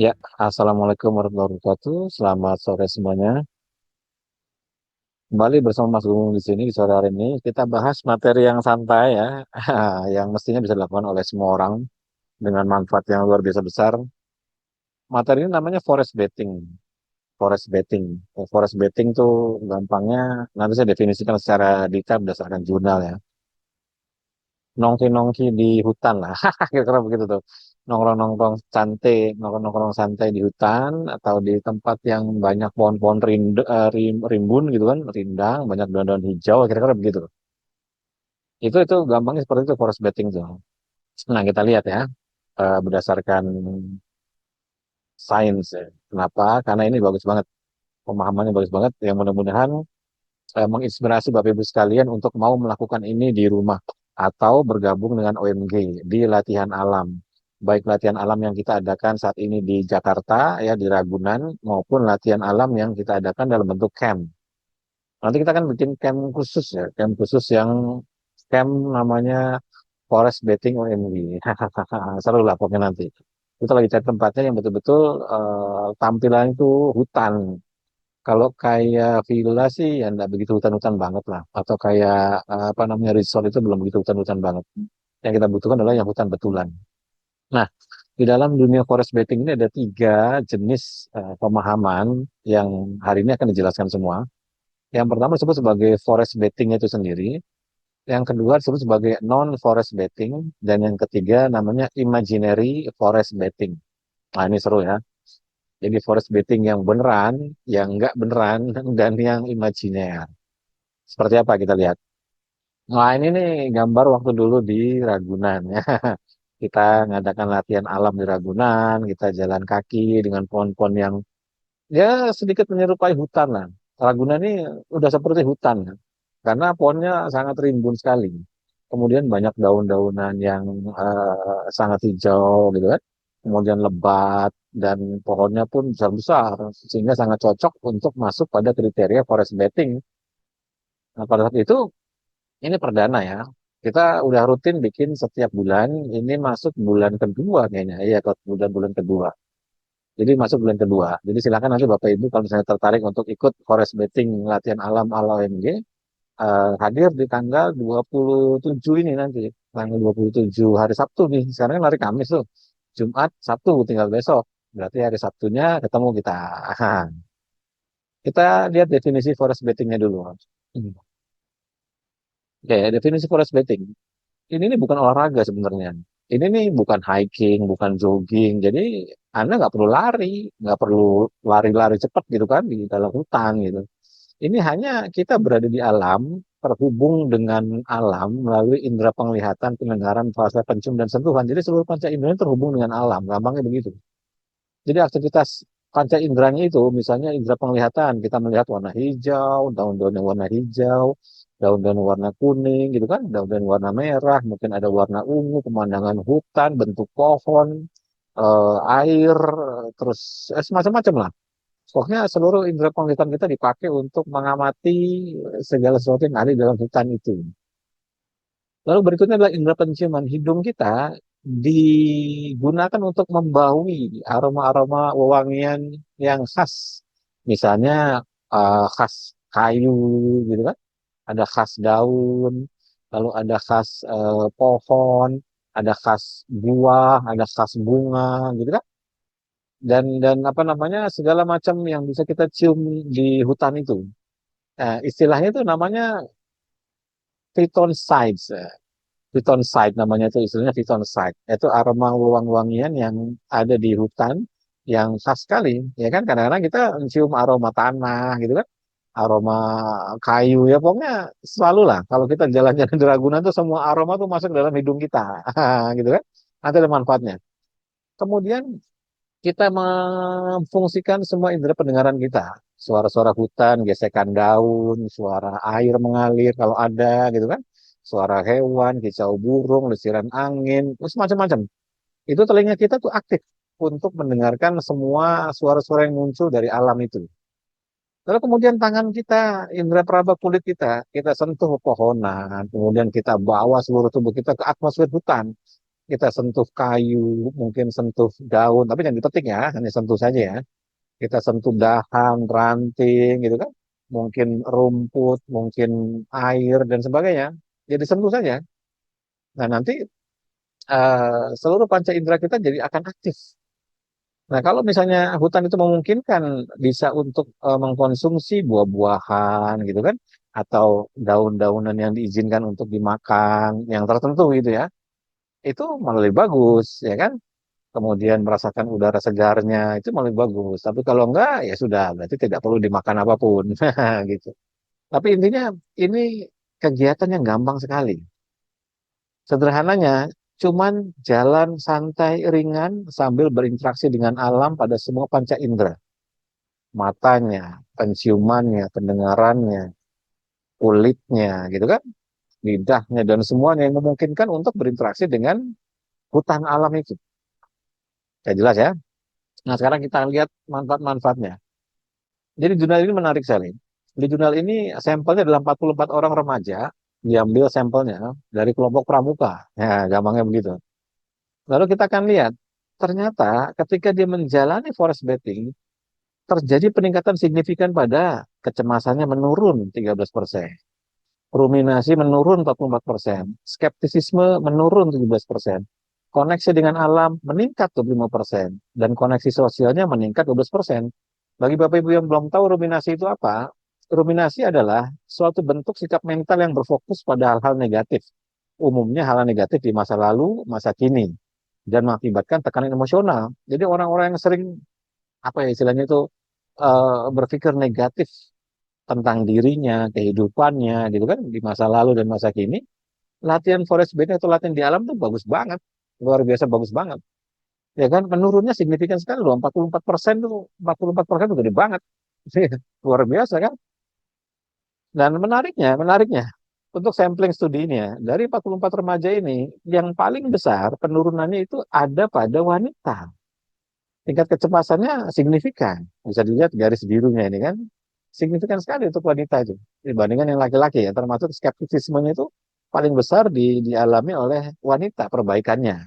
Ya, Assalamualaikum warahmatullahi wabarakatuh. Selamat sore semuanya. Kembali bersama Mas Gung di sini di sore hari ini. Kita bahas materi yang santai ya, yang mestinya bisa dilakukan oleh semua orang dengan manfaat yang luar biasa besar. Materi ini namanya forest betting. Forest betting. Forest betting tuh gampangnya nanti saya definisikan secara detail berdasarkan jurnal ya. Nongki-nongki di hutan lah. Kira-kira begitu tuh. Nongkrong-nongkrong santai, nongkrong-nongkrong santai di hutan atau di tempat yang banyak pohon-pohon rimbun gitu kan, rindang, banyak daun-daun hijau, kira-kira begitu. Itu gampangnya seperti itu forest bathing tuh. Nah, kita lihat ya, berdasarkan sains ya. Kenapa? Karena ini bagus banget, pemahamannya bagus banget, yang mudah-mudahan menginspirasi Bapak Ibu sekalian untuk mau melakukan ini di rumah atau bergabung dengan OMG di latihan alam. Baik latihan alam yang kita adakan saat ini di Jakarta ya di Ragunan maupun latihan alam yang kita adakan dalam bentuk camp. Nanti kita akan bikin camp khusus ya, camp khusus yang camp namanya Forest Bathing OMG. Seru lah pokoknya nanti. Kita lagi cari tempatnya yang betul-betul tampilan itu hutan, kalau kayak villa sih ya nggak begitu hutan-hutan banget lah. Atau kayak apa namanya resort itu belum begitu hutan-hutan banget. Yang kita butuhkan adalah yang hutan betulan. Nah, di dalam dunia forest bathing ini ada tiga jenis pemahaman yang hari ini akan dijelaskan semua. Yang pertama disebut sebagai forest bathing itu sendiri. Yang kedua disebut sebagai non-forest bathing. Dan yang ketiga namanya imaginary forest bathing. Nah, ini seru ya. Jadi forest bathing yang beneran, yang nggak beneran, dan yang imajiner. Seperti apa kita lihat. Nah, ini nih gambar waktu dulu di Ragunan ya. Kita ngadakan latihan alam di Ragunan, kita jalan kaki dengan pohon-pohon yang ya sedikit menyerupai hutan lah. Ragunan ini udah seperti hutan ya. Karena pohonnya sangat rimbun sekali. Kemudian banyak daun-daunan yang sangat hijau gitu kan. Kemudian lebat dan pohonnya pun besar-besar sehingga sangat cocok untuk masuk pada kriteria forest bathing. Nah, pada saat itu ini perdana ya. Kita udah rutin bikin setiap bulan. Ini masuk bulan kedua kayaknya. Iya, ke bulan-bulan kedua. Jadi masuk bulan kedua. Jadi silakan nanti Bapak Ibu kalau misalnya tertarik untuk ikut forest bathing latihan alam ala OMG, hadir di tanggal 27 ini nanti. Tanggal 27 hari Sabtu nih. Sekarang kan hari Kamis tuh. Jumat, Sabtu tinggal besok. Berarti hari Sabtunya ketemu kita. Kita lihat definisi forest bathingnya dulu. Oke, definisi forest bathing. Ini bukan olahraga sebenarnya. Ini nih bukan hiking, bukan jogging. Jadi Anda nggak perlu lari, nggak perlu lari-lari cepat gitu kan di dalam hutan gitu. Ini hanya kita berada di alam, terhubung dengan alam melalui indera penglihatan, pendengaran, rasa, pencium, dan sentuhan. Jadi seluruh panca indera terhubung dengan alam. Gampangnya begitu. Jadi aktivitas panca inderanya itu, misalnya indera penglihatan, kita melihat warna hijau, daun-daun yang warna hijau, daun-daun warna kuning, gitu kan, daun-daun warna merah, mungkin ada warna ungu, pemandangan hutan, bentuk pohon, air, terus semacam-macam lah. Pokoknya seluruh indera penglihatan kita dipakai untuk mengamati segala sesuatu yang ada di dalam hutan itu. Lalu berikutnya adalah indera penciuman. Hidung kita digunakan untuk membaui aroma-aroma wewangian yang khas. Misalnya khas kayu gitu kan. Ada khas daun, lalu ada khas pohon, ada khas buah, ada khas bunga gitu kan. Dan apa namanya segala macam yang bisa kita cium di hutan itu. Istilahnya itu namanya phytoncides. Phytoncide namanya itu istilahnya phytoncide. Itu aroma wangi-wangian yang ada di hutan yang khas sekali. Ya kan kadang-kadang kita mencium aroma tanah gitu kan. Aroma kayu ya pokoknya selalu lah. Kalau kita jalan-jalan di Ragunan tuh semua aroma tuh masuk dalam hidung kita. Gitu kan. Nanti ada manfaatnya. Kemudian kita memfungsikan semua indera pendengaran kita. Suara-suara hutan, gesekan daun, suara air mengalir kalau ada gitu kan. Suara hewan, kicau burung, lesiran angin, terus macam-macam. Itu telinga kita tuh aktif untuk mendengarkan semua suara-suara yang muncul dari alam itu. Lalu kemudian tangan kita, indera peraba kulit kita sentuh pepohonan, kemudian kita bawa seluruh tubuh kita ke atmosfer hutan. kita sentuh kayu, mungkin sentuh daun, tapi jangan dipetik ya, hanya sentuh saja ya. Kita sentuh dahan, ranting gitu kan, mungkin rumput, mungkin air dan sebagainya. Jadi sentuh saja. Nah, nanti seluruh panca indera kita jadi akan aktif. Nah, kalau misalnya hutan itu memungkinkan bisa untuk mengkonsumsi buah-buahan gitu kan, atau daun-daunan yang diizinkan untuk dimakan, yang tertentu gitu ya, itu malah lebih bagus, ya kan? Kemudian merasakan udara segarnya, itu malah lebih bagus. Tapi kalau enggak, ya sudah, berarti tidak perlu dimakan apapun, gitu. Tapi intinya ini kegiatan yang gampang sekali. Sederhananya, cuman jalan santai ringan sambil berinteraksi dengan alam pada semua panca indera. Matanya, penciumannya, pendengarannya, kulitnya, gitu kan, lidahnya, dan semuanya yang memungkinkan untuk berinteraksi dengan hutan alam itu. Ya jelas ya. Nah sekarang kita lihat manfaat-manfaatnya. Jadi jurnal ini menarik sekali. Di jurnal ini sampelnya adalah 44 orang remaja, diambil sampelnya dari kelompok pramuka. Ya, gampangnya begitu. Lalu kita akan lihat, ternyata ketika dia menjalani forest bathing, terjadi peningkatan signifikan pada kecemasannya menurun 13%. Ruminasi menurun 44%, skeptisisme menurun 17%, koneksi dengan alam meningkat 25%, dan koneksi sosialnya meningkat 12%. Bagi Bapak Ibu yang belum tahu ruminasi itu apa, ruminasi adalah suatu bentuk sikap mental yang berfokus pada hal-hal negatif. Umumnya hal negatif di masa lalu, masa kini, dan mengakibatkan tekanan emosional. Jadi orang-orang yang sering, apa ya istilahnya itu, berpikir negatif tentang dirinya, kehidupannya, gitu kan, di masa lalu dan masa kini, latihan forest bathing atau latihan di alam tuh bagus banget, luar biasa bagus banget. Ya kan, menurunnya signifikan sekali loh, 44% tuh, 44% tuh gede banget. Luar biasa kan? Dan menariknya, untuk sampling studi ini ya, dari 44 remaja ini, yang paling besar penurunannya itu ada pada wanita. Tingkat kecemasannya signifikan. Bisa dilihat garis birunya ini kan. Signifikan sekali untuk wanita itu. Dibandingkan yang laki-laki ya. Termasuk skeptisismenya itu paling besar dialami oleh wanita perbaikannya.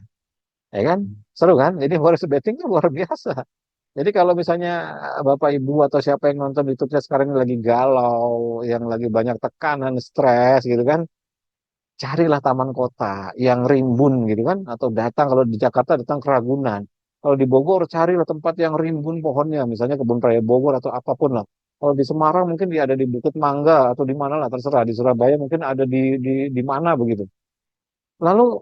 Ya kan? Seru kan? Jadi forest bathing itu luar biasa. Jadi kalau misalnya Bapak Ibu atau siapa yang nonton YouTube-nya sekarang ini lagi galau, yang lagi banyak tekanan, stres gitu kan, carilah taman kota yang rimbun gitu kan, atau datang kalau di Jakarta datang ke Ragunan. Kalau di Bogor carilah tempat yang rimbun pohonnya, misalnya Kebun Raya Bogor atau apapun lah. Kalau di Semarang mungkin dia ada di Bukit Mangga atau di mana lah terserah. Di Surabaya mungkin ada di mana begitu. Lalu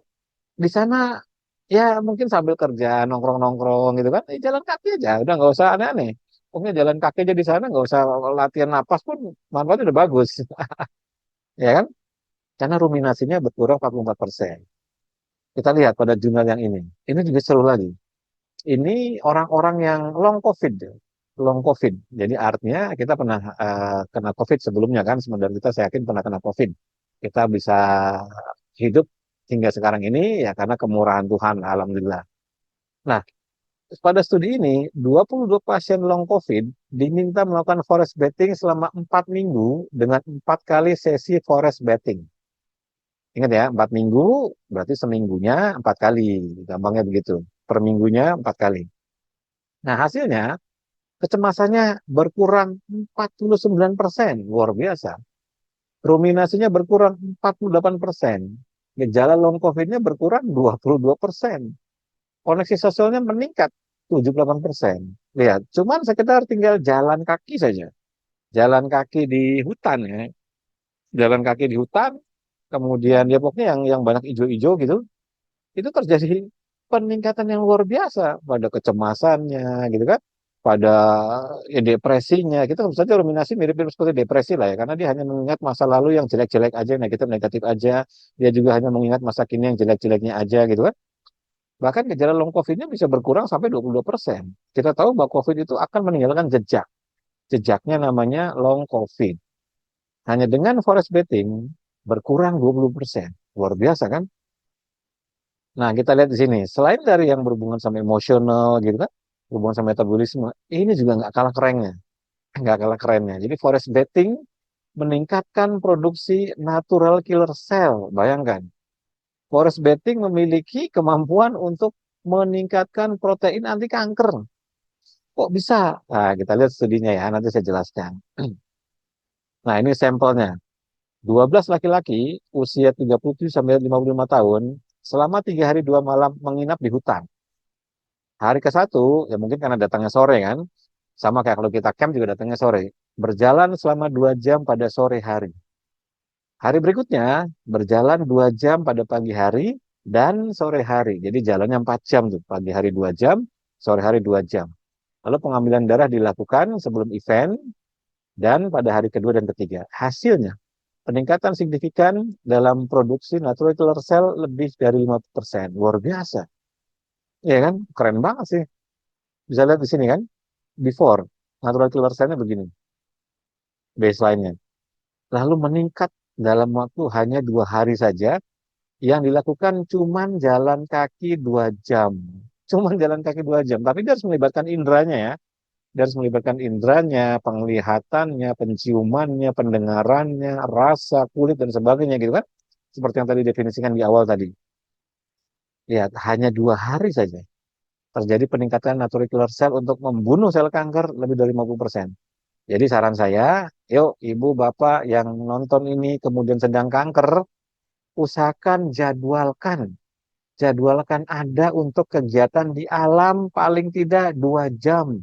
di sana ya mungkin sambil kerja nongkrong-nongkrong gitu kan, jalan kaki aja, udah nggak usah aneh-aneh. Pokoknya jalan kaki aja di sana, nggak usah latihan napas pun manfaatnya udah bagus, ya kan? Karena ruminasinya berkurang 44%. Kita lihat pada jurnal yang ini. Ini juga seru lagi. Ini orang-orang yang long COVID. Long COVID. Jadi artinya kita pernah kena COVID sebelumnya kan. Sementara kita saya yakin pernah kena COVID. Kita bisa hidup hingga sekarang ini ya karena kemurahan Tuhan. Alhamdulillah. Nah, pada studi ini, 22 pasien long COVID diminta melakukan forest bathing selama 4 minggu dengan 4 kali sesi forest bathing. Ingat ya, 4 minggu berarti seminggunya 4 kali. Gampangnya begitu. Per minggunya 4 kali. Nah, hasilnya kecemasannya berkurang 49%. Luar biasa. Ruminasinya berkurang 48%. Gejala long COVID-nya berkurang 22%. Koneksi sosialnya meningkat 78%. Lihat, cuman sekedar tinggal jalan kaki saja. Jalan kaki di hutan ya. Jalan kaki di hutan, kemudian ya pokoknya yang banyak hijau-hijau gitu, itu terjadi peningkatan yang luar biasa pada kecemasannya gitu kan, pada ya, depresinya. Kita tentu saja ruminasi mirip-mirip seperti depresi lah ya, karena dia hanya mengingat masa lalu yang jelek-jelek aja, negatif-negatif aja. Dia juga hanya mengingat masa kini yang jelek-jeleknya aja gitu kan. Bahkan gejala long COVID-nya bisa berkurang sampai 22%. Kita tahu bahwa COVID itu akan meninggalkan jejak. Jejaknya namanya long COVID. Hanya dengan forest bathing berkurang 20%. Luar biasa kan? Nah, kita lihat di sini. Selain dari yang berhubungan sama emosional gitu kan, berhubungan sama metabolisme, ini juga nggak kalah kerennya. Nggak kalah kerennya. Jadi forest bathing meningkatkan produksi natural killer cell. Bayangkan. Forest bathing memiliki kemampuan untuk meningkatkan protein anti kanker. Kok bisa? Nah, kita lihat studinya ya, nanti saya jelaskan. Nah, ini sampelnya. 12 laki-laki usia 37 sampai 55 tahun selama 3 hari 2 malam menginap di hutan. Hari ke-1, ya mungkin karena datangnya sore kan, sama kayak kalau kita camp juga datangnya sore. Berjalan selama 2 jam pada sore hari. Hari berikutnya, berjalan 2 jam pada pagi hari dan sore hari. Jadi jalannya 4 jam tuh. Pagi hari 2 jam, sore hari 2 jam. Lalu pengambilan darah dilakukan sebelum event dan pada hari kedua dan ketiga. Hasilnya, peningkatan signifikan dalam produksi natural killer cell lebih dari 50%. Luar biasa. Ya kan? Keren banget sih. Bisa lihat di sini kan? Before, natural killer cell-nya begini, baseline-nya. Lalu meningkat dalam waktu hanya 2 hari saja, yang dilakukan cuman jalan kaki 2 jam. Cuman jalan kaki 2 jam. Tapi dia harus melibatkan indranya ya. Dia harus melibatkan indranya, penglihatannya, penciumannya, pendengarannya, rasa, kulit, dan sebagainya gitu kan. Seperti yang tadi definisikan di awal tadi. Lihat, hanya 2 hari saja terjadi peningkatan natural killer cell untuk membunuh sel kanker lebih dari 50%. Jadi saran saya, yuk ibu bapak yang nonton ini kemudian sedang kanker, usahakan jadwalkan ada untuk kegiatan di alam paling tidak 2 jam.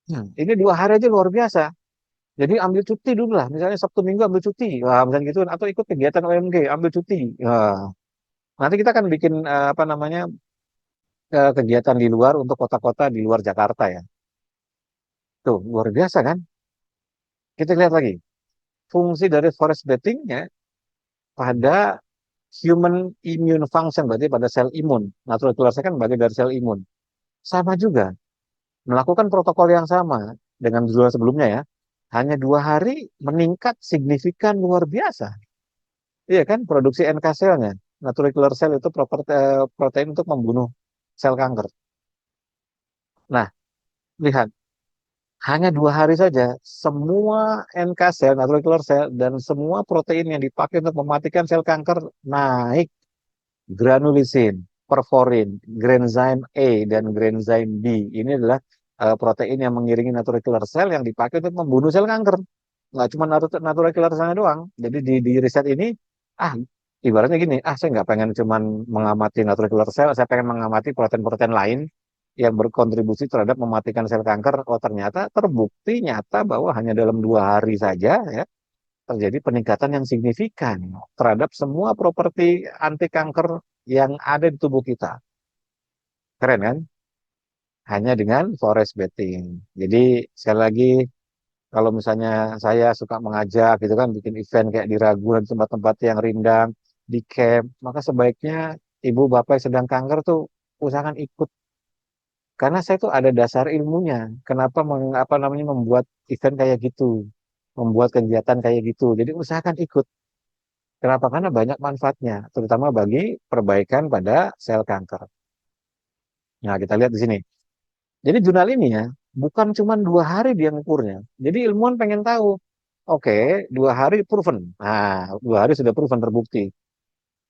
Ini 2 hari aja luar biasa. Jadi ambil cuti dulu lah, misalnya Sabtu Minggu ambil cuti, wah, misalnya gitu, atau ikut kegiatan OMG ambil cuti. Wah, nanti kita akan bikin apa namanya kegiatan di luar untuk kota-kota di luar Jakarta ya. Tuh luar biasa kan? Kita lihat lagi fungsi dari forest bathing-nya pada human immune function, berarti pada sel imun. Natural killer cell kan bagian dari sel imun. Sama juga, melakukan protokol yang sama dengan dua sebelumnya ya. Hanya 2 hari meningkat signifikan luar biasa. Iya kan, produksi NK selnya. Natural killer cell itu protein untuk membunuh sel kanker. Nah, lihat, hanya 2 hari saja, semua NK sel, natural killer cell, dan semua protein yang dipakai untuk mematikan sel kanker naik. Granulisin, perforin, granzyme A dan granzyme B. Ini adalah protein yang mengiringi natural killer cell yang dipakai untuk membunuh sel kanker. Nggak cuma natural killer cell doang. Jadi di riset ini, ah ibaratnya gini, saya nggak pengen cuma mengamati natural killer cell, saya pengen mengamati protein-protein lain yang berkontribusi terhadap mematikan sel kanker. Oh ternyata terbukti nyata bahwa hanya dalam 2 hari saja ya terjadi peningkatan yang signifikan terhadap semua properti anti kanker yang ada di tubuh kita. Keren kan? Hanya dengan forest bathing. Jadi sekali lagi kalau misalnya saya suka mengajak gitu kan bikin event kayak di Ragunan tempat-tempat yang rindang di camp, maka sebaiknya ibu bapak yang sedang kanker tuh usahakan ikut karena saya tuh ada dasar ilmunya. Kenapa apa namanya membuat event kayak gitu, membuat kegiatan kayak gitu. Jadi usahakan ikut. Kenapa? Karena banyak manfaatnya, terutama bagi perbaikan pada sel kanker. Nah, kita lihat di sini. Jadi jurnal ini ya, bukan cuma 2 hari dia ngukurnya. Jadi ilmuwan pengen tahu, oke, 2 hari proven. Nah, 2 hari sudah proven terbukti.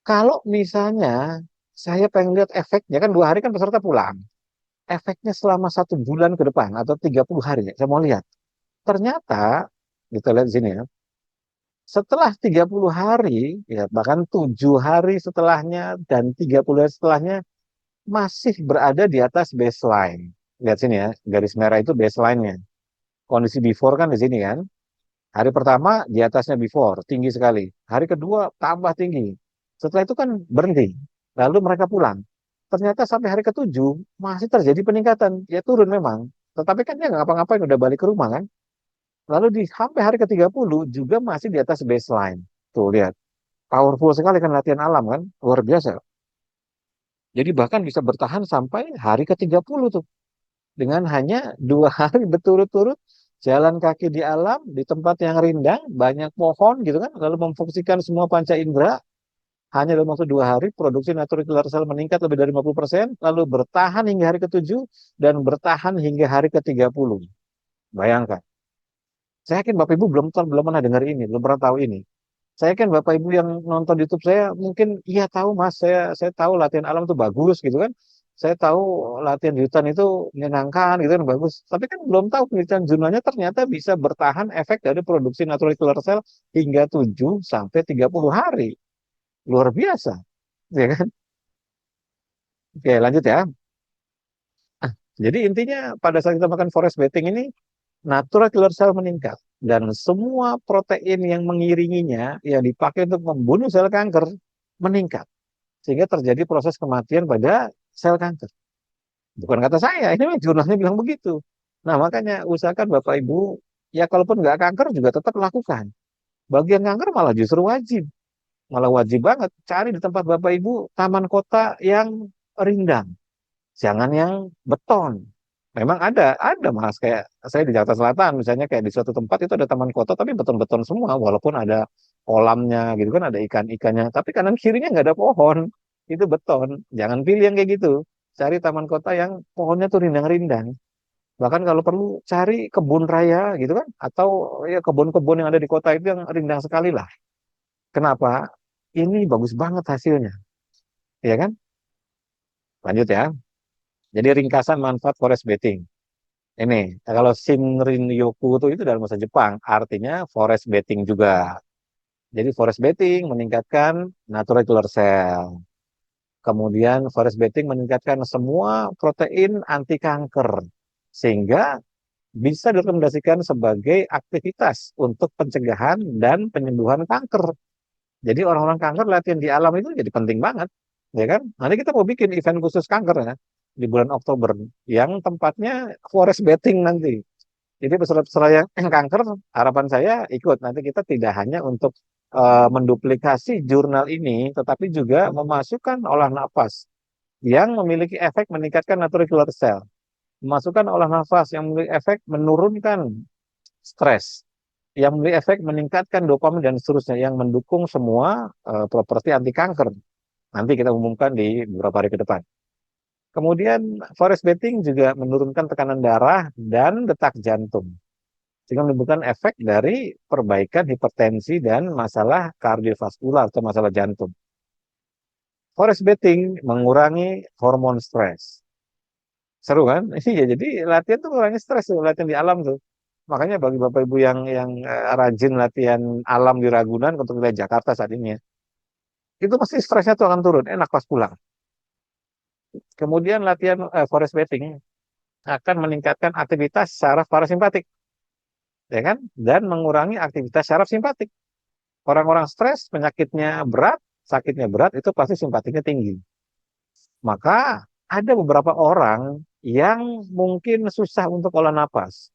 Kalau misalnya saya pengen lihat efeknya, kan 2 hari kan peserta pulang. Efeknya selama 1 bulan ke depan atau 30 hari, saya mau lihat. Ternyata, kita lihat di sini ya, setelah 30 hari, ya bahkan 7 hari setelahnya dan 30 hari setelahnya masih berada di atas baseline. Lihat sini ya, garis merah itu baseline-nya. Kondisi before kan di sini kan. Hari pertama di atasnya before, tinggi sekali. Hari kedua tambah tinggi. Setelah itu kan berhenti. Lalu mereka pulang. Ternyata sampai hari ke-7 masih terjadi peningkatan. Ya turun memang. Tetapi kan dia nggak ngapa-ngapain, udah balik ke rumah kan. Lalu sampai hari ke-30 juga masih di atas baseline. Tuh lihat. Powerful sekali kan latihan alam kan. Luar biasa. Jadi bahkan bisa bertahan sampai hari ke-30 tuh. Dengan hanya 2 hari berturut-turut jalan kaki di alam, di tempat yang rindang, banyak pohon gitu kan. Lalu memfungsikan semua panca indera. Hanya dalam waktu 2 hari, produksi natural killer cell meningkat lebih dari 50%. Lalu bertahan hingga hari ke-7 dan bertahan hingga hari ke-30. Bayangkan. Saya yakin Bapak Ibu belum pernah dengar ini, belum pernah tahu ini. Saya kan Bapak Ibu yang nonton YouTube saya mungkin iya tahu Mas, saya tahu latihan alam itu bagus gitu kan. Saya tahu latihan di hutan itu menyenangkan gitu kan bagus. Tapi kan belum tahu penelitian jurnalnya ternyata bisa bertahan efek dari produksi natural killer cell hingga 7 sampai 30 hari. Luar biasa, ya kan? Oke, lanjut ya. Jadi intinya pada saat kita makan forest bathing ini natural killer cell meningkat dan semua protein yang mengiringinya yang dipakai untuk membunuh sel kanker meningkat sehingga terjadi proses kematian pada sel kanker. Bukan kata saya, ini jurnalnya bilang begitu. Nah, makanya usahakan Bapak Ibu, ya kalaupun nggak kanker juga tetap lakukan. Bagian kanker malah justru wajib. Malah wajib banget. Cari di tempat Bapak Ibu taman kota yang rindang. Jangan yang beton. Memang ada mas kayak saya di Jakarta Selatan misalnya kayak di suatu tempat itu ada taman kota tapi beton-beton semua walaupun ada kolamnya gitu kan ada ikan-ikannya tapi kanan kirinya nggak ada pohon itu beton. Jangan pilih yang kayak gitu. Cari taman kota yang pohonnya tuh rindang-rindang. Bahkan kalau perlu cari kebun raya gitu kan atau ya kebun-kebun yang ada di kota itu yang rindang sekali lah. Kenapa? Ini bagus banget hasilnya, ya kan? Lanjut ya. Jadi ringkasan manfaat forest bathing. Ini, kalau Shinrin-yoku itu dalam bahasa Jepang, artinya forest bathing juga. Jadi forest bathing meningkatkan natural killer cell. Kemudian forest bathing meningkatkan semua protein anti kanker. Sehingga bisa direkomendasikan sebagai aktivitas untuk pencegahan dan penyembuhan kanker. Jadi orang-orang kanker latihan di alam itu jadi penting banget, ya kan? Nanti kita mau bikin event khusus kanker ya di bulan Oktober yang tempatnya forest bathing nanti. Jadi peserta-peserta yang kanker, harapan saya ikut. Nanti kita tidak hanya untuk menduplikasi jurnal ini, tetapi juga memasukkan olah nafas yang memiliki efek meningkatkan natural killer cell. Memasukkan olah nafas yang memiliki efek menurunkan stres, yang memiliki efek meningkatkan dopamin dan seterusnya, yang mendukung semua properti anti kanker. Nanti kita umumkan di beberapa hari ke depan. Kemudian forest bathing juga menurunkan tekanan darah dan detak jantung sehingga menimbulkan efek dari perbaikan hipertensi dan masalah kardiovaskular atau masalah jantung. Forest bathing mengurangi hormon stres. Seru kan? Iya, jadi latihan tuh mengurangi stres tuh, latihan di alam tuh. Makanya bagi Bapak Ibu yang rajin latihan alam di Ragunan untuk wilayah Jakarta saat ini ya, itu pasti stresnya tuh akan turun, enak pas pulang. Kemudian latihan forest bathing akan meningkatkan aktivitas saraf parasimpatik, ya kan? Dan mengurangi aktivitas saraf simpatik. Orang-orang stres, penyakitnya berat, sakitnya berat, itu pasti simpatiknya tinggi. Maka ada beberapa orang yang mungkin susah untuk olah napas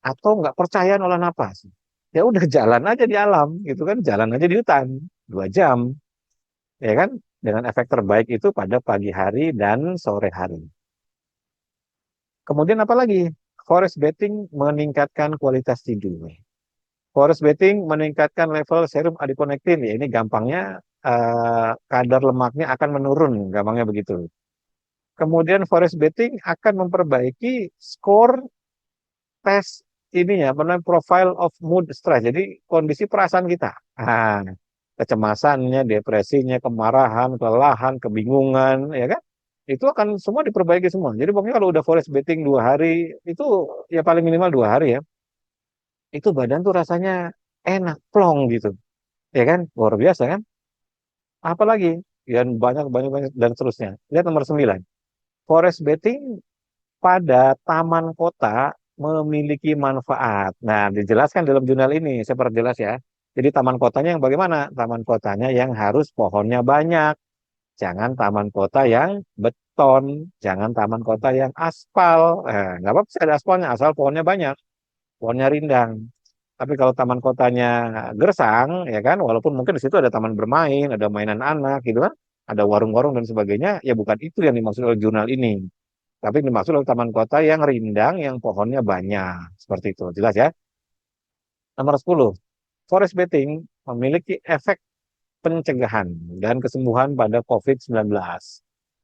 atau nggak percaya olah napas. Ya udah jalan aja di alam, gitu kan? Jalan aja di hutan 2 jam, ya kan? Dengan efek terbaik itu pada pagi hari dan sore hari. Kemudian apa lagi? Forest bathing meningkatkan kualitas tidur. Forest bathing meningkatkan level serum adiponektin. Ya, ini gampangnya kadar lemaknya akan menurun, gampangnya begitu. Kemudian forest bathing akan memperbaiki skor tes ininya, namanya profile of mood stress. Jadi kondisi perasaan kita. Ah, kecemasannya, depresinya, kemarahan, kelelahan, kebingungan, ya kan? Itu akan semua diperbaiki semua. Jadi pokoknya kalau udah forest bathing 2 hari, itu ya paling minimal 2 hari ya, itu badan tuh rasanya enak, plong gitu. Ya kan? Luar biasa kan? Apalagi? Dan banyak, banyak, banyak, dan seterusnya. Lihat nomor 9. Forest bathing pada taman kota memiliki manfaat. Nah, dijelaskan dalam jurnal ini, saya perjelas ya. Jadi taman kotanya yang bagaimana? Taman kotanya yang harus pohonnya banyak. Jangan taman kota yang beton. Jangan taman kota yang aspal. Nggak apa-apa sih ada aspalnya, asal pohonnya banyak. Pohonnya rindang. Tapi kalau taman kotanya gersang, ya kan, walaupun mungkin di situ ada taman bermain, ada mainan anak, gitu kan, ada warung-warung dan sebagainya, ya bukan itu yang dimaksud oleh jurnal ini. Tapi yang dimaksud oleh taman kota yang rindang, yang pohonnya banyak. Seperti itu, jelas ya. Nomor 10, forest bathing memiliki efek pencegahan dan kesembuhan pada COVID-19.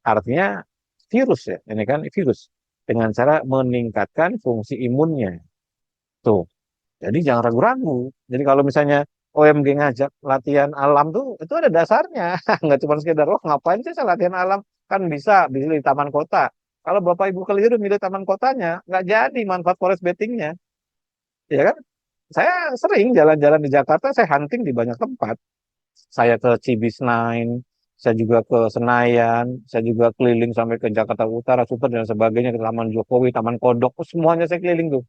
Artinya virus ya, ini kan virus. Dengan cara meningkatkan fungsi imunnya. Tuh, jadi jangan ragu-ragu. Jadi kalau misalnya OMG ngajak latihan alam tuh itu ada dasarnya. Nggak cuma sekedar, oh ngapain sih saya latihan alam? Kan bisa di taman kota. Kalau Bapak Ibu keliru milih taman kotanya, nggak jadi manfaat forest bathingnya. Ya kan? Saya sering jalan-jalan di Jakarta, saya hunting di banyak tempat. Saya ke Cibisnine, saya juga ke Senayan, saya juga keliling sampai ke Jakarta Utara, Super dan sebagainya, ke Taman Jokowi, Taman Kodok, semuanya saya keliling tuh.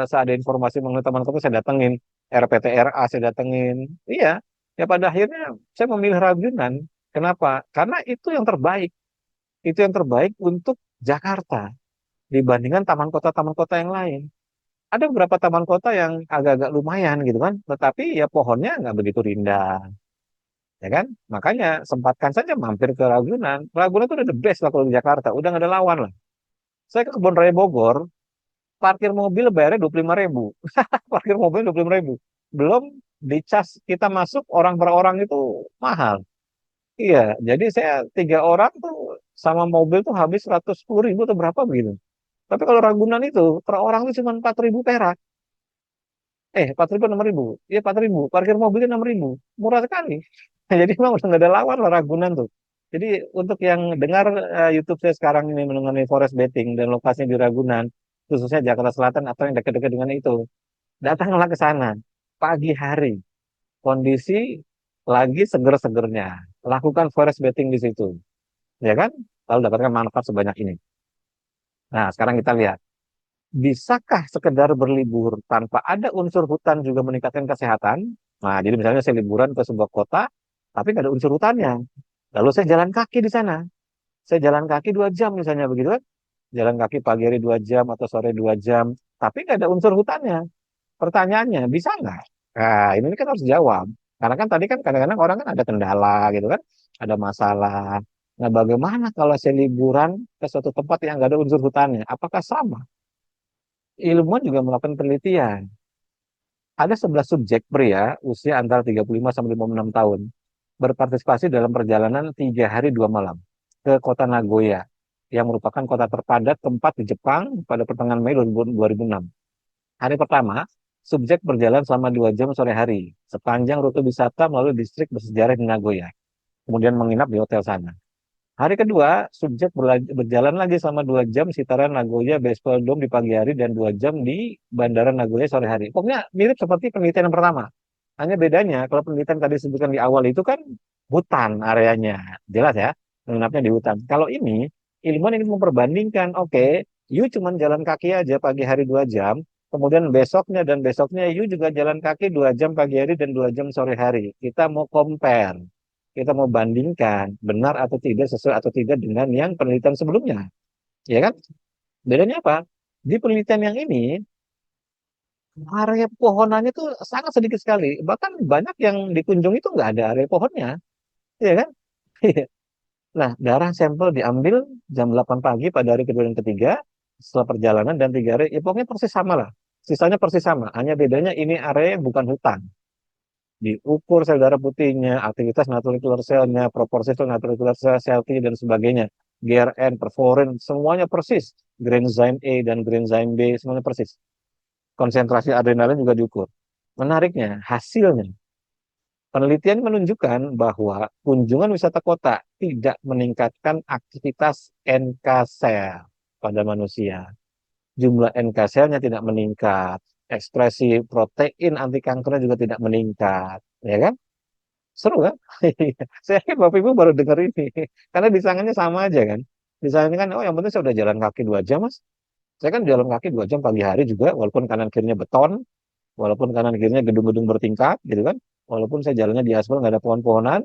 Seada informasi mengenai Taman Kota saya datengin, RPTRA saya datengin. Iya, ya pada akhirnya saya memilih Ragunan. Kenapa? Karena itu yang terbaik. Itu yang terbaik untuk Jakarta dibandingkan taman kota yang lain. Ada beberapa taman kota yang agak-agak lumayan gitu kan, tetapi ya pohonnya nggak begitu rindang, ya kan? Makanya sempatkan saja mampir ke Ragunan. Ragunan itu udah the best lah kalau di Jakarta, udah nggak ada lawan lah. Saya ke Kebun Raya Bogor, parkir mobil bayarnya 25.000. Parkir mobil 25.000. Belum dicas kita masuk orang per orang itu mahal. Iya, jadi saya 3 orang tuh sama mobil tuh habis 110.000 atau berapa gitu. Tapi kalau Ragunan itu per orang itu cuma 4.000 perak. 4.000 6.000. Iya 4.000. Parkir mobilnya 6.000. Murah sekali. Jadi memang udah nggak ada lawan lah Ragunan tuh. Jadi untuk yang dengar YouTube saya sekarang ini mengenai forest bathing dan lokasinya di Ragunan, khususnya Jakarta Selatan atau yang dekat-dekat dengan itu, datanglah ke sana pagi hari, kondisi lagi seger-segernya, lakukan forest bathing di situ, ya kan? Lalu dapatkan manfaat sebanyak ini. Nah, sekarang kita lihat, bisakah sekedar berlibur tanpa ada unsur hutan juga meningkatkan kesehatan? Nah, jadi misalnya saya liburan ke sebuah kota, tapi nggak ada unsur hutannya. Lalu saya jalan kaki di sana. Saya jalan kaki 2 jam misalnya begitu kan. Jalan kaki pagi hari 2 jam atau sore 2 jam. Tapi nggak ada unsur hutannya. Pertanyaannya, bisa nggak? Nah, ini kan harus jawab. Karena kan tadi kan kadang-kadang orang kan ada kendala gitu kan. Ada masalah. Nah, bagaimana kalau saya liburan ke suatu tempat yang nggak ada unsur hutannya? Apakah sama? Ilmuwan juga melakukan penelitian. Ada 11 subjek pria usia antara 35 sampai 56 tahun berpartisipasi dalam perjalanan 3 hari 2 malam ke kota Nagoya yang merupakan kota terpadat keempat di Jepang pada pertengahan Mei 2006. Hari pertama, subjek berjalan selama 2 jam sore hari sepanjang rute wisata melalui distrik bersejarah di Nagoya, kemudian menginap di hotel sana. Hari kedua, subjek berjalan lagi selama 2 jam sekitaran Nagoya Baseball Dome di pagi hari dan 2 jam di Bandara Nagoya sore hari. Pokoknya mirip seperti penelitian yang pertama. Hanya bedanya, kalau penelitian tadi disebutkan di awal itu kan hutan areanya. Jelas ya, menginapnya di hutan. Kalau ini, ilmuwan ingin memperbandingkan, oke, you cuma jalan kaki aja pagi hari 2 jam, kemudian besoknya dan besoknya you juga jalan kaki 2 jam pagi hari dan 2 jam sore hari. Kita mau compare. Kita mau bandingkan benar atau tidak, sesuai atau tidak dengan yang penelitian sebelumnya. Ya kan? Bedanya apa? Di penelitian yang ini, area pohonannya itu sangat sedikit sekali. Bahkan banyak yang dikunjungi itu nggak ada area pohonnya. Ya kan? Nah, darah sampel diambil jam 8 pagi pada hari kedua dan ketiga setelah perjalanan dan 3 hari. Ya pokoknya persis sama lah. Sisanya persis sama. Hanya bedanya ini area yang bukan hutan. Diukur sel darah putihnya, aktivitas natural killer cell-nya, proporsi sel natural killer cell, dan sebagainya, GRN, perforin, semuanya persis. Granzyme A dan granzyme B, semuanya persis. Konsentrasi adrenalin juga diukur. Menariknya, hasilnya, penelitian menunjukkan bahwa kunjungan wisata kota tidak meningkatkan aktivitas NK sel pada manusia. Jumlah NK selnya tidak meningkat, ekspresi protein anti kankernya juga tidak meningkat, ya kan? Seru kan? Saya yakin Bapak Ibu baru dengar ini. Karena disangkanya sama aja kan. Disangkanya kan, oh yang penting saya udah jalan kaki 2 jam mas. Saya kan jalan kaki 2 jam pagi hari juga, walaupun kanan kirinya beton, walaupun kanan kirinya gedung-gedung bertingkat gitu kan. Walaupun saya jalannya di aspal nggak ada pohon-pohonan,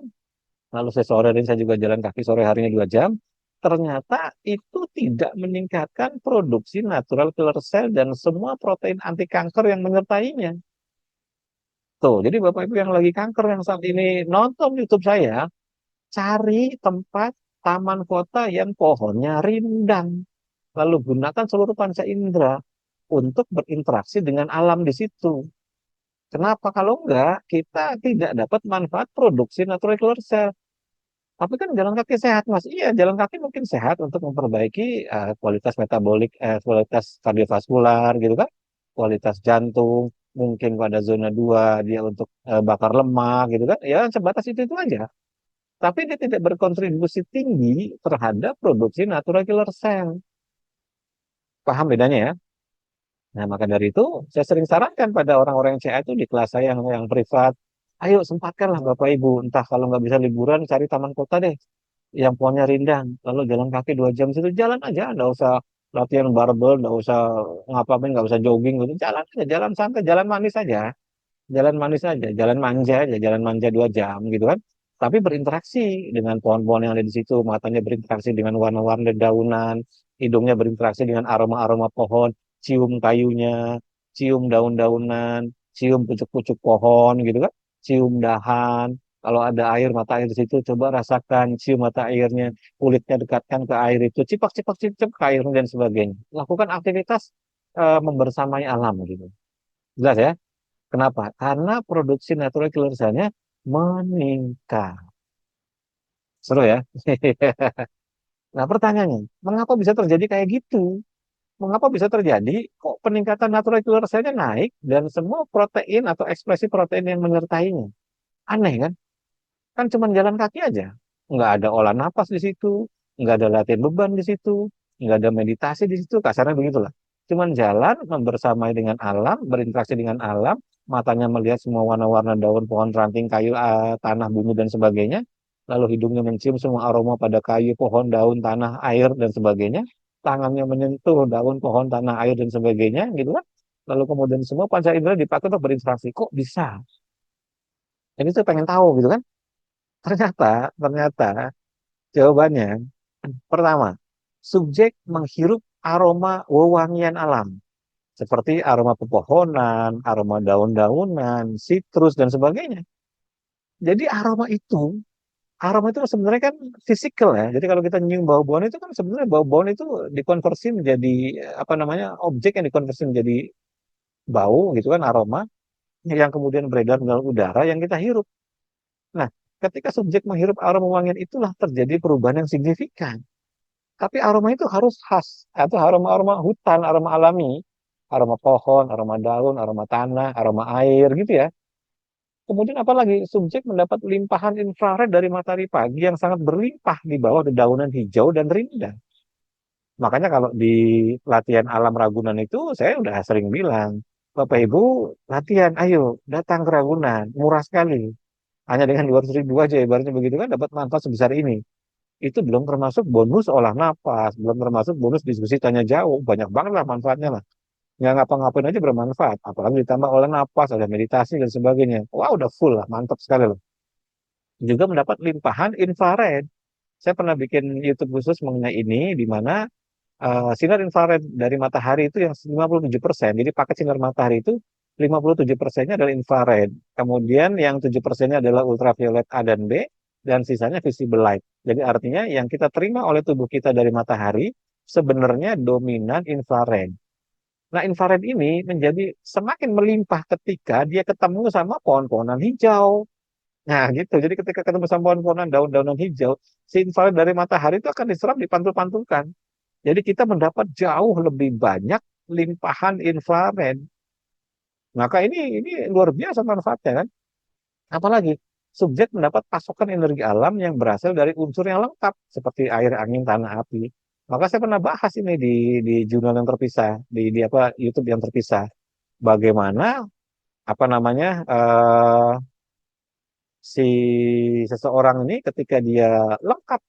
lalu saya sore hari saya juga jalan kaki sore harinya 2 jam. Ternyata itu tidak meningkatkan produksi natural killer cell dan semua protein anti kanker yang menyertainya. Tuh, jadi Bapak Ibu yang lagi kanker yang saat ini nonton YouTube saya, cari tempat taman kota yang pohonnya rindang. Lalu gunakan seluruh panca indera untuk berinteraksi dengan alam di situ. Kenapa? Kalau enggak, kita tidak dapat manfaat produksi natural killer cell. Tapi kan jalan kaki sehat, Mas. Iya, jalan kaki mungkin sehat untuk memperbaiki kualitas metabolik, kualitas kardiovaskular gitu kan, kualitas jantung. mungkin pada zona 2 dia untuk bakar lemak gitu kan, ya sebatas itu aja. Tapi dia tidak berkontribusi tinggi terhadap produksi natural killer cell. Paham bedanya ya? Nah, maka dari itu saya sering sarankan pada orang-orang yang CA itu di kelas saya yang privat, ayo sempatkanlah Bapak Ibu, entah kalau nggak bisa liburan cari taman kota deh, yang pohonnya rindang, lalu jalan kaki 2 jam situ, jalan aja, nggak usah latihan barbel, nggak usah ngapain, nggak usah jogging gitu, jalan aja, jalan santai, jalan manis aja, jalan manis aja, jalan manja aja, jalan manja 2 jam gitu kan. Tapi berinteraksi dengan pohon-pohon yang ada di situ, matanya berinteraksi dengan warna-warna dedaunan, hidungnya berinteraksi dengan aroma-aroma pohon, cium kayunya, cium daun-daunan, cium pucuk-pucuk pohon gitu kan, cium dahan. Kalau ada air, mata air di situ, coba rasakan, cium mata airnya, kulitnya dekatkan ke air itu, cipak-cipak cipak ke air dan sebagainya. Lakukan aktivitas membersamai alam gitu. Jelas ya? Kenapa? Karena produksi natural killer cell-nya meningkat. Seru ya? Nah, pertanyaannya, mengapa bisa terjadi kayak gitu? Mengapa bisa terjadi kok peningkatan natural killer cell-nya naik dan semua protein atau ekspresi protein yang menyertainya? Aneh kan? Kan cuma jalan kaki aja. Nggak ada olah napas di situ, nggak ada latihan beban di situ, nggak ada meditasi di situ, kasarnya begitulah. Cuman jalan, membersamai dengan alam, berinteraksi dengan alam, matanya melihat semua warna-warna daun, pohon, ranting, kayu, tanah, bumi, dan sebagainya. Lalu hidungnya mencium semua aroma pada kayu, pohon, daun, tanah, air, dan sebagainya. Tangannya menyentuh daun, pohon, tanah, air, dan sebagainya, gitu kan. Lalu kemudian semua panca indera dipakai untuk berinteraksi. Kok bisa? Jadi saya pengen tahu gitu kan. Ternyata, ternyata jawabannya pertama, subjek menghirup aroma wewangian alam seperti aroma pepohonan, aroma daun-daunan, sitrus dan sebagainya. Jadi aroma itu sebenarnya kan fisikal ya. Jadi kalau kita nyium bau-bauan itu kan sebenarnya bau-bauan itu dikonversi menjadi apa namanya objek yang dikonversi menjadi bau gitu kan aroma yang kemudian beredar dalam udara yang kita hirup. Nah, ketika subjek menghirup aroma wangian itulah terjadi perubahan yang signifikan. Tapi aroma itu harus khas, atau aroma-aroma hutan, aroma alami, aroma pohon, aroma daun, aroma tanah, aroma air gitu ya. Kemudian apalagi subjek mendapat limpahan infrared dari matahari pagi yang sangat berlimpah di bawah dedaunan hijau dan rindang. Makanya kalau di latihan alam Ragunan itu saya udah sering bilang, Bapak Ibu latihan, ayo datang ke Ragunan, murah sekali. Hanya dengan 200.000 aja ibaratnya begitu kan dapat manfaat sebesar ini. Itu belum termasuk bonus olah napas, belum termasuk bonus diskusi tanya jawab, banyak banget lah manfaatnya lah. Nggak ngapa-ngapain aja bermanfaat, apalagi ditambah olah napas, ada meditasi dan sebagainya. Wah udah full lah, mantap sekali loh. Juga mendapat limpahan infrared. Saya pernah bikin YouTube khusus mengenai ini, di mana sinar infrared dari matahari itu yang 57%. Jadi paket sinar matahari itu 57%-nya adalah infrared. Kemudian yang 7%-nya adalah ultraviolet A dan B, dan sisanya visible light. Jadi artinya yang kita terima oleh tubuh kita dari matahari sebenarnya dominan infrared. Nah, infrared ini menjadi semakin melimpah ketika dia ketemu sama pohon-pohonan hijau. Nah, gitu. Jadi ketika ketemu sama pohon-pohonan daun-daunan hijau, si infrared dari matahari itu akan diserap dipantul-pantulkan. Jadi kita mendapat jauh lebih banyak limpahan infrared. Maka ini luar biasa manfaatnya kan. Apalagi subjek mendapat pasokan energi alam yang berasal dari unsur yang lengkap seperti air, angin, tanah, api. Maka saya pernah bahas ini di jurnal yang terpisah, di apa YouTube yang terpisah. Bagaimana apa namanya si seseorang ini ketika dia lengkap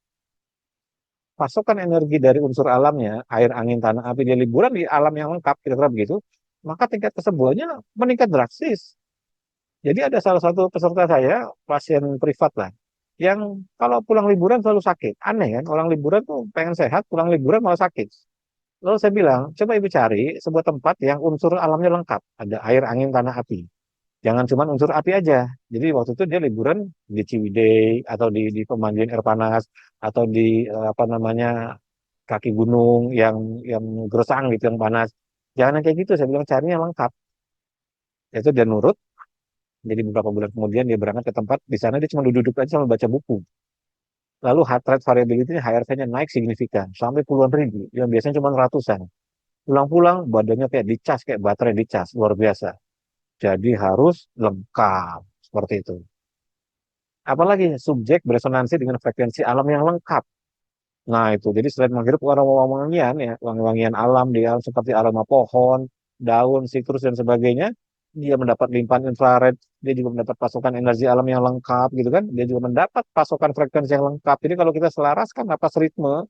pasokan energi dari unsur alamnya, air, angin, tanah, api, dia liburan di alam yang lengkap, kira-kira begitu, maka tingkat kesembuhannya meningkat drastis. Jadi ada salah satu peserta saya, pasien privat lah, yang kalau pulang liburan selalu sakit. Aneh kan, orang liburan tuh pengen sehat, pulang liburan malah sakit. Lalu saya bilang, coba ibu cari sebuah tempat yang unsur alamnya lengkap. Ada air, angin, tanah, api. Jangan cuma unsur api aja. Jadi waktu itu dia liburan di Ciwidey atau di pemandian air panas atau di apa namanya kaki gunung yang gersang gitu yang panas. Jangan yang kayak gitu. Saya bilang carinya yang lengkap. Itu dia nurut. Jadi beberapa bulan kemudian dia berangkat ke tempat di sana dia cuma duduk-duduk aja sambil baca buku. Lalu heart rate variability HRV-nya naik signifikan sampai puluhan ribu. Yang biasanya cuma ratusan. Pulang-pulang badannya kayak dicas kayak baterai dicas luar biasa. Jadi harus lengkap seperti itu. Apalagi subjek beresonansi dengan frekuensi alam yang lengkap. Nah itu, jadi selain menghirup wangian ya, wangian alam di alam seperti aroma pohon, daun, sitrus dan sebagainya, dia mendapat limpahan infrared, dia juga mendapat pasokan energi alam yang lengkap gitu kan, dia juga mendapat pasokan frekuensi yang lengkap. Jadi kalau kita selaraskan napas ritme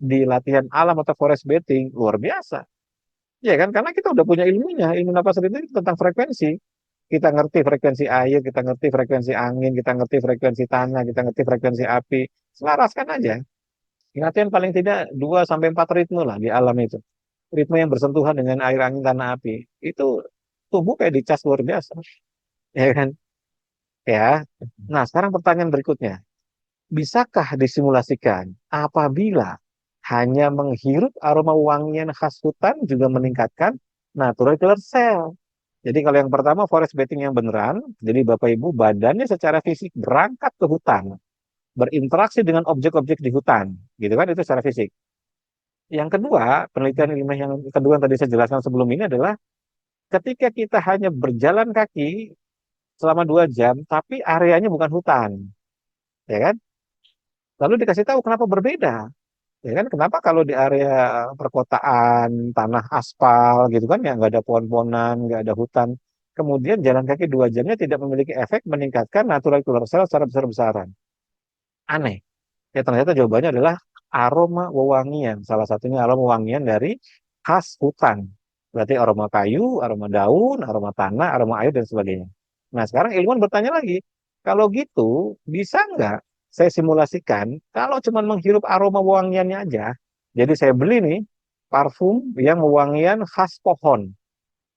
di latihan alam atau forest bathing, luar biasa. Ya kan, karena kita udah punya ilmunya, ilmu napas ritme itu tentang frekuensi. Kita ngerti frekuensi air, kita ngerti frekuensi angin, kita ngerti frekuensi tanah, kita ngerti frekuensi api. Selaraskan aja. Latihan paling tidak 2 sampai 4 ritme lah di alam itu. Ritme yang bersentuhan dengan air, angin, tanah, api. Itu tubuh kayak dicas luar biasa. Ya kan? Ya. Nah, sekarang pertanyaan berikutnya. Bisakah disimulasikan apabila hanya menghirup aroma wangian khas hutan juga meningkatkan natural killer cell? Jadi kalau yang pertama forest bathing yang beneran, jadi Bapak Ibu badannya secara fisik berangkat ke hutan, berinteraksi dengan objek-objek di hutan, gitu kan itu secara fisik. Yang kedua, penelitian ilmiah yang kedua yang tadi saya jelaskan sebelum ini adalah ketika kita hanya berjalan kaki selama 2 jam, tapi areanya bukan hutan, ya kan? Lalu dikasih tahu kenapa berbeda, ya kan? Kenapa kalau di area perkotaan, tanah aspal gitu kan, ya nggak ada pohon-pohonan, nggak ada hutan, kemudian jalan kaki 2 jamnya tidak memiliki efek meningkatkan natural killer cell secara besar-besaran. Aneh. Ya ternyata jawabannya adalah aroma wewangian. Salah satunya aroma wewangian dari khas hutan. Berarti aroma kayu, aroma daun, aroma tanah, aroma air, dan sebagainya. Nah sekarang ilmuwan bertanya lagi, kalau gitu bisa nggak saya simulasikan kalau cuma menghirup aroma wewangiannya aja. Jadi saya beli nih parfum yang wewangian khas pohon,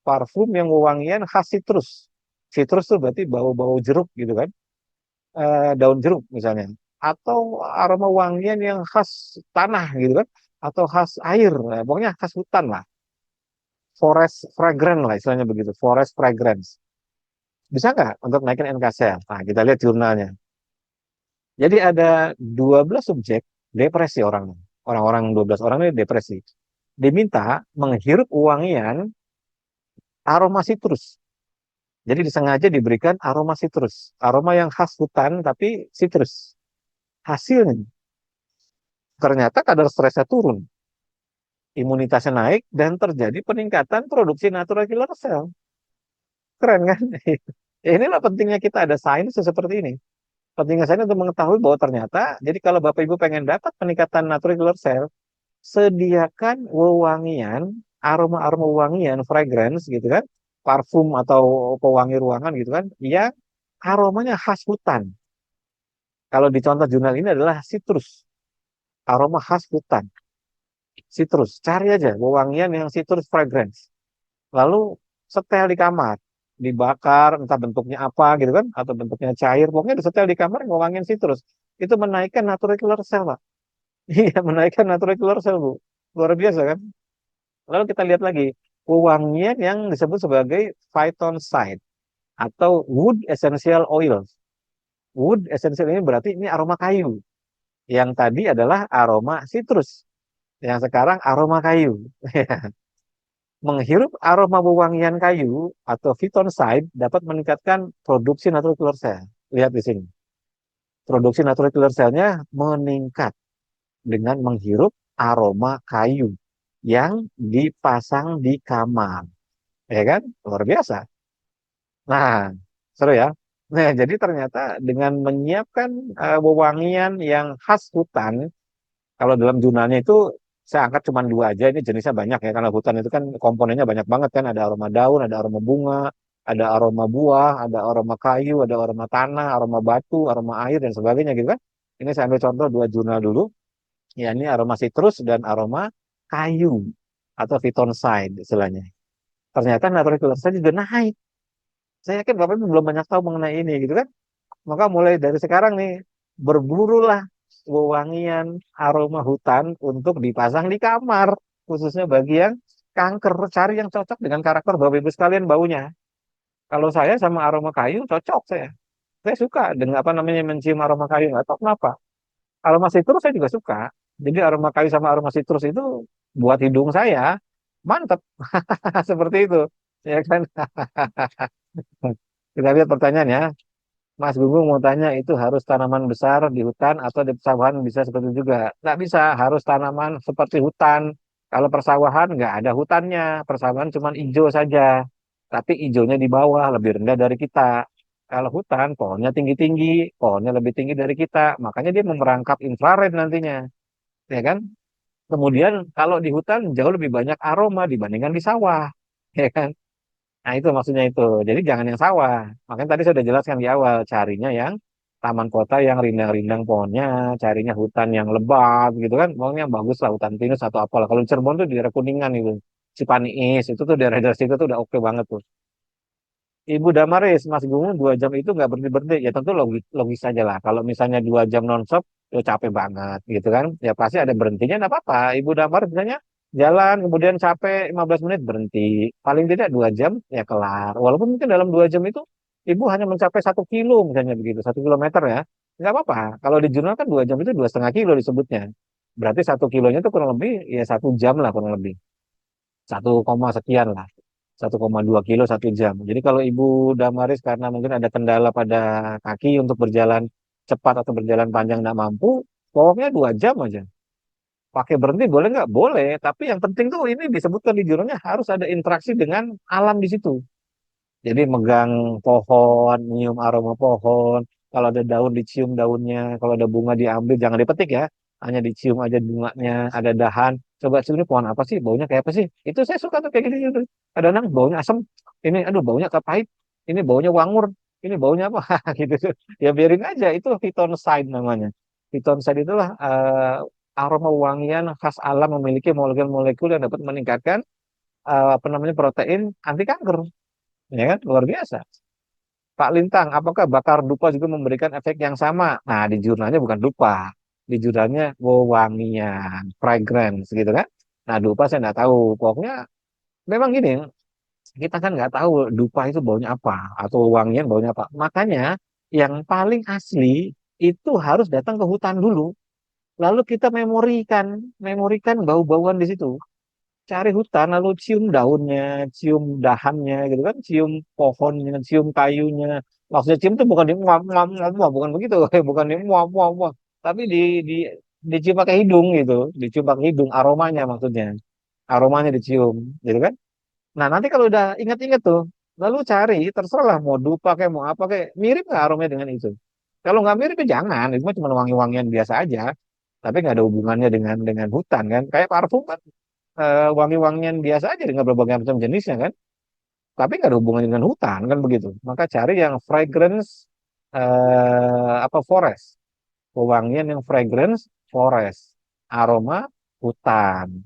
parfum yang wewangian khas citrus. Citrus tuh berarti bau-bau jeruk gitu kan, daun jeruk misalnya, atau aroma wangian yang khas tanah gitu kan, atau khas air, nah, pokoknya khas hutan lah, forest fragrance lah istilahnya begitu, forest fragrance. Bisa nggak untuk naikin NK cell? Nah, kita lihat jurnalnya. Jadi ada 12 subjek depresi orangnya. Orang-orang 12 orang ini depresi. Diminta menghirup wangian aroma citrus. Jadi disengaja diberikan aroma citrus. Aroma yang khas hutan tapi citrus. Hasilnya ternyata kadar stresnya turun, imunitasnya naik, dan terjadi peningkatan produksi natural killer cell. Keren kan? Ya, inilah pentingnya kita ada sains seperti ini. Pentingnya sains untuk mengetahui bahwa ternyata, jadi kalau Bapak Ibu pengen dapat peningkatan natural killer cell, sediakan wewangian, aroma-aroma wewangian, fragrance gitu kan, parfum atau pewangi ruangan gitu kan, yang aromanya khas hutan. Kalau di contoh jurnal ini adalah citrus, aroma khas hutan. Citrus, cari aja wewangian yang citrus fragrance. Lalu setel di kamar, dibakar, entah bentuknya apa gitu kan, atau bentuknya cair, pokoknya disetel di kamar wewangian citrus. Itu menaikkan natural killer cell, Pak. Iya, menaikkan natural killer cell, Bu. Luar biasa kan? Lalu kita lihat lagi, wewangian yang disebut sebagai phytoncide atau wood essential oil. Wood essential ini berarti ini aroma kayu. Yang tadi adalah aroma citrus. Yang sekarang aroma kayu. Menghirup aroma wewangian kayu atau phytoncide dapat meningkatkan produksi natural killer cell. Lihat di sini. Produksi natural killer cell-nya meningkat dengan menghirup aroma kayu yang dipasang di kamar. Ya kan? Luar biasa. Nah, seru ya. Nah, jadi ternyata dengan menyiapkan wewangian yang khas hutan, kalau dalam jurnalnya itu saya angkat cuma 2 aja, ini jenisnya banyak ya, karena hutan itu kan komponennya banyak banget kan, ada aroma daun, ada aroma bunga, ada aroma buah, ada aroma kayu, ada aroma tanah, aroma batu, aroma air, dan sebagainya gitu kan. Ini saya ambil contoh 2 jurnal dulu, ya ini aroma citrus dan aroma kayu atau phytoncide istilahnya. Ternyata natural killer juga naik. Saya yakin Bapak Ibu belum banyak tahu mengenai ini gitu kan. Maka mulai dari sekarang nih, berburulah wewangian aroma hutan untuk dipasang di kamar, khususnya bagi yang kanker. Cari yang cocok dengan karakter Bapak Ibu sekalian baunya. Kalau saya sama aroma kayu cocok saya. Saya suka dengan apa namanya mencium aroma kayu, nggak tahu kenapa. Aroma citrus saya juga suka. Jadi aroma kayu sama aroma citrus itu buat hidung saya mantep seperti itu, ya kan? Kita lihat pertanyaannya. Mas Gunggung mau tanya itu harus tanaman besar di hutan atau di persawahan bisa seperti itu juga. Nggak bisa, harus tanaman seperti hutan. Kalau persawahan nggak ada hutannya, persawahan cuma hijau saja. Tapi hijaunya di bawah, lebih rendah dari kita. Kalau hutan, pohonnya tinggi-tinggi, pohonnya lebih tinggi dari kita. Makanya dia memerangkap infrared nantinya, ya kan? Kemudian kalau di hutan jauh lebih banyak aroma dibandingkan di sawah, ya kan? Nah, itu maksudnya itu. Jadi jangan yang sawah. Makanya tadi saya sudah jelaskan di awal, carinya yang taman kota yang rindang-rindang pohonnya, carinya hutan yang lebat gitu kan. Pokoknya yang bagus lah, hutan pinus atau apalah. Kalau di Cirebon tuh di daerah Kuningan itu, Cipanis, itu tuh daerah-daerah situ tuh udah oke banget tuh. Ibu Damaris, Mas Gunung 2 jam itu nggak berhenti-berhenti. Ya tentu logis, logis saja lah. Kalau misalnya 2 jam nonstop, ya capek banget gitu kan. Ya pasti ada berhentinya, nggak apa-apa. Ibu Damaris misalnya jalan, kemudian capek 15 menit berhenti. Paling tidak 2 jam, ya kelar. Walaupun mungkin dalam 2 jam itu, ibu hanya mencapai 1 kilo misalnya begitu, 1 kilometer ya. Nggak apa-apa. Kalau di jurnal kan 2 jam itu 2,5 kilo disebutnya. Berarti 1 kilonya itu kurang lebih ya 1 jam lah kurang lebih. 1, sekian lah. 1,2 kilo 1 jam. Jadi kalau Ibu Damaris karena mungkin ada kendala pada kaki untuk berjalan cepat atau berjalan panjang tidak mampu, pokoknya 2 jam aja. Pakai berhenti boleh nggak? Boleh. Tapi yang penting tuh ini disebutkan di judulnya harus ada interaksi dengan alam di situ. Jadi megang pohon, nyium aroma pohon. Kalau ada daun dicium daunnya, kalau ada bunga diambil, jangan dipetik ya. Hanya dicium aja bunganya, ada dahan. Coba cium ini pohon apa sih? Baunya kayak apa sih? Itu saya suka tuh kayak gitu. Kadang-kadang baunya asam. Ini aduh baunya kepahit. Ini baunya wangur. Ini baunya apa? Gitu. Ya biarin aja. Itu phytoncide namanya. Phytoncide itulah aroma wangian khas alam memiliki molekul-molekul yang dapat meningkatkan apa namanya protein anti kanker. Ya kan? Luar biasa. Pak Lintang, apakah bakar dupa juga memberikan efek yang sama? Nah, di jurnalnya bukan dupa. Di jurnalnya wewangian, fragrance gitu kan. Nah, dupa saya nggak tahu. Pokoknya memang gini, kita kan nggak tahu dupa itu baunya apa atau wewangian baunya apa. Makanya yang paling asli itu harus datang ke hutan dulu. Lalu kita memorikan bau-bauan di situ. Cari hutan lalu cium daunnya, cium dahannya gitu kan, cium pohonnya, cium kayunya. Maksudnya cium itu bukan di muam muam muam, muam, bukan begitu, bukan di muam muam muam, tapi di dicium pakai hidung gitu, dicium pakai hidung aromanya maksudnya. Aromanya dicium gitu kan. Nah, nanti kalau udah ingat-ingat tuh, lalu cari terserah mau dupa kayak mau apa kayak mirip nggak aromanya dengan itu. Kalau nggak mirip ya jangan, itu mah cuma wangi-wangian biasa aja. Tapi nggak ada hubungannya dengan hutan kan. Kayak parfum kan wangi-wangian biasa aja dengan berbagai macam jenisnya kan. Tapi nggak ada hubungan dengan hutan kan begitu. Maka cari yang fragrance apa forest, pewangian yang fragrance forest, aroma hutan.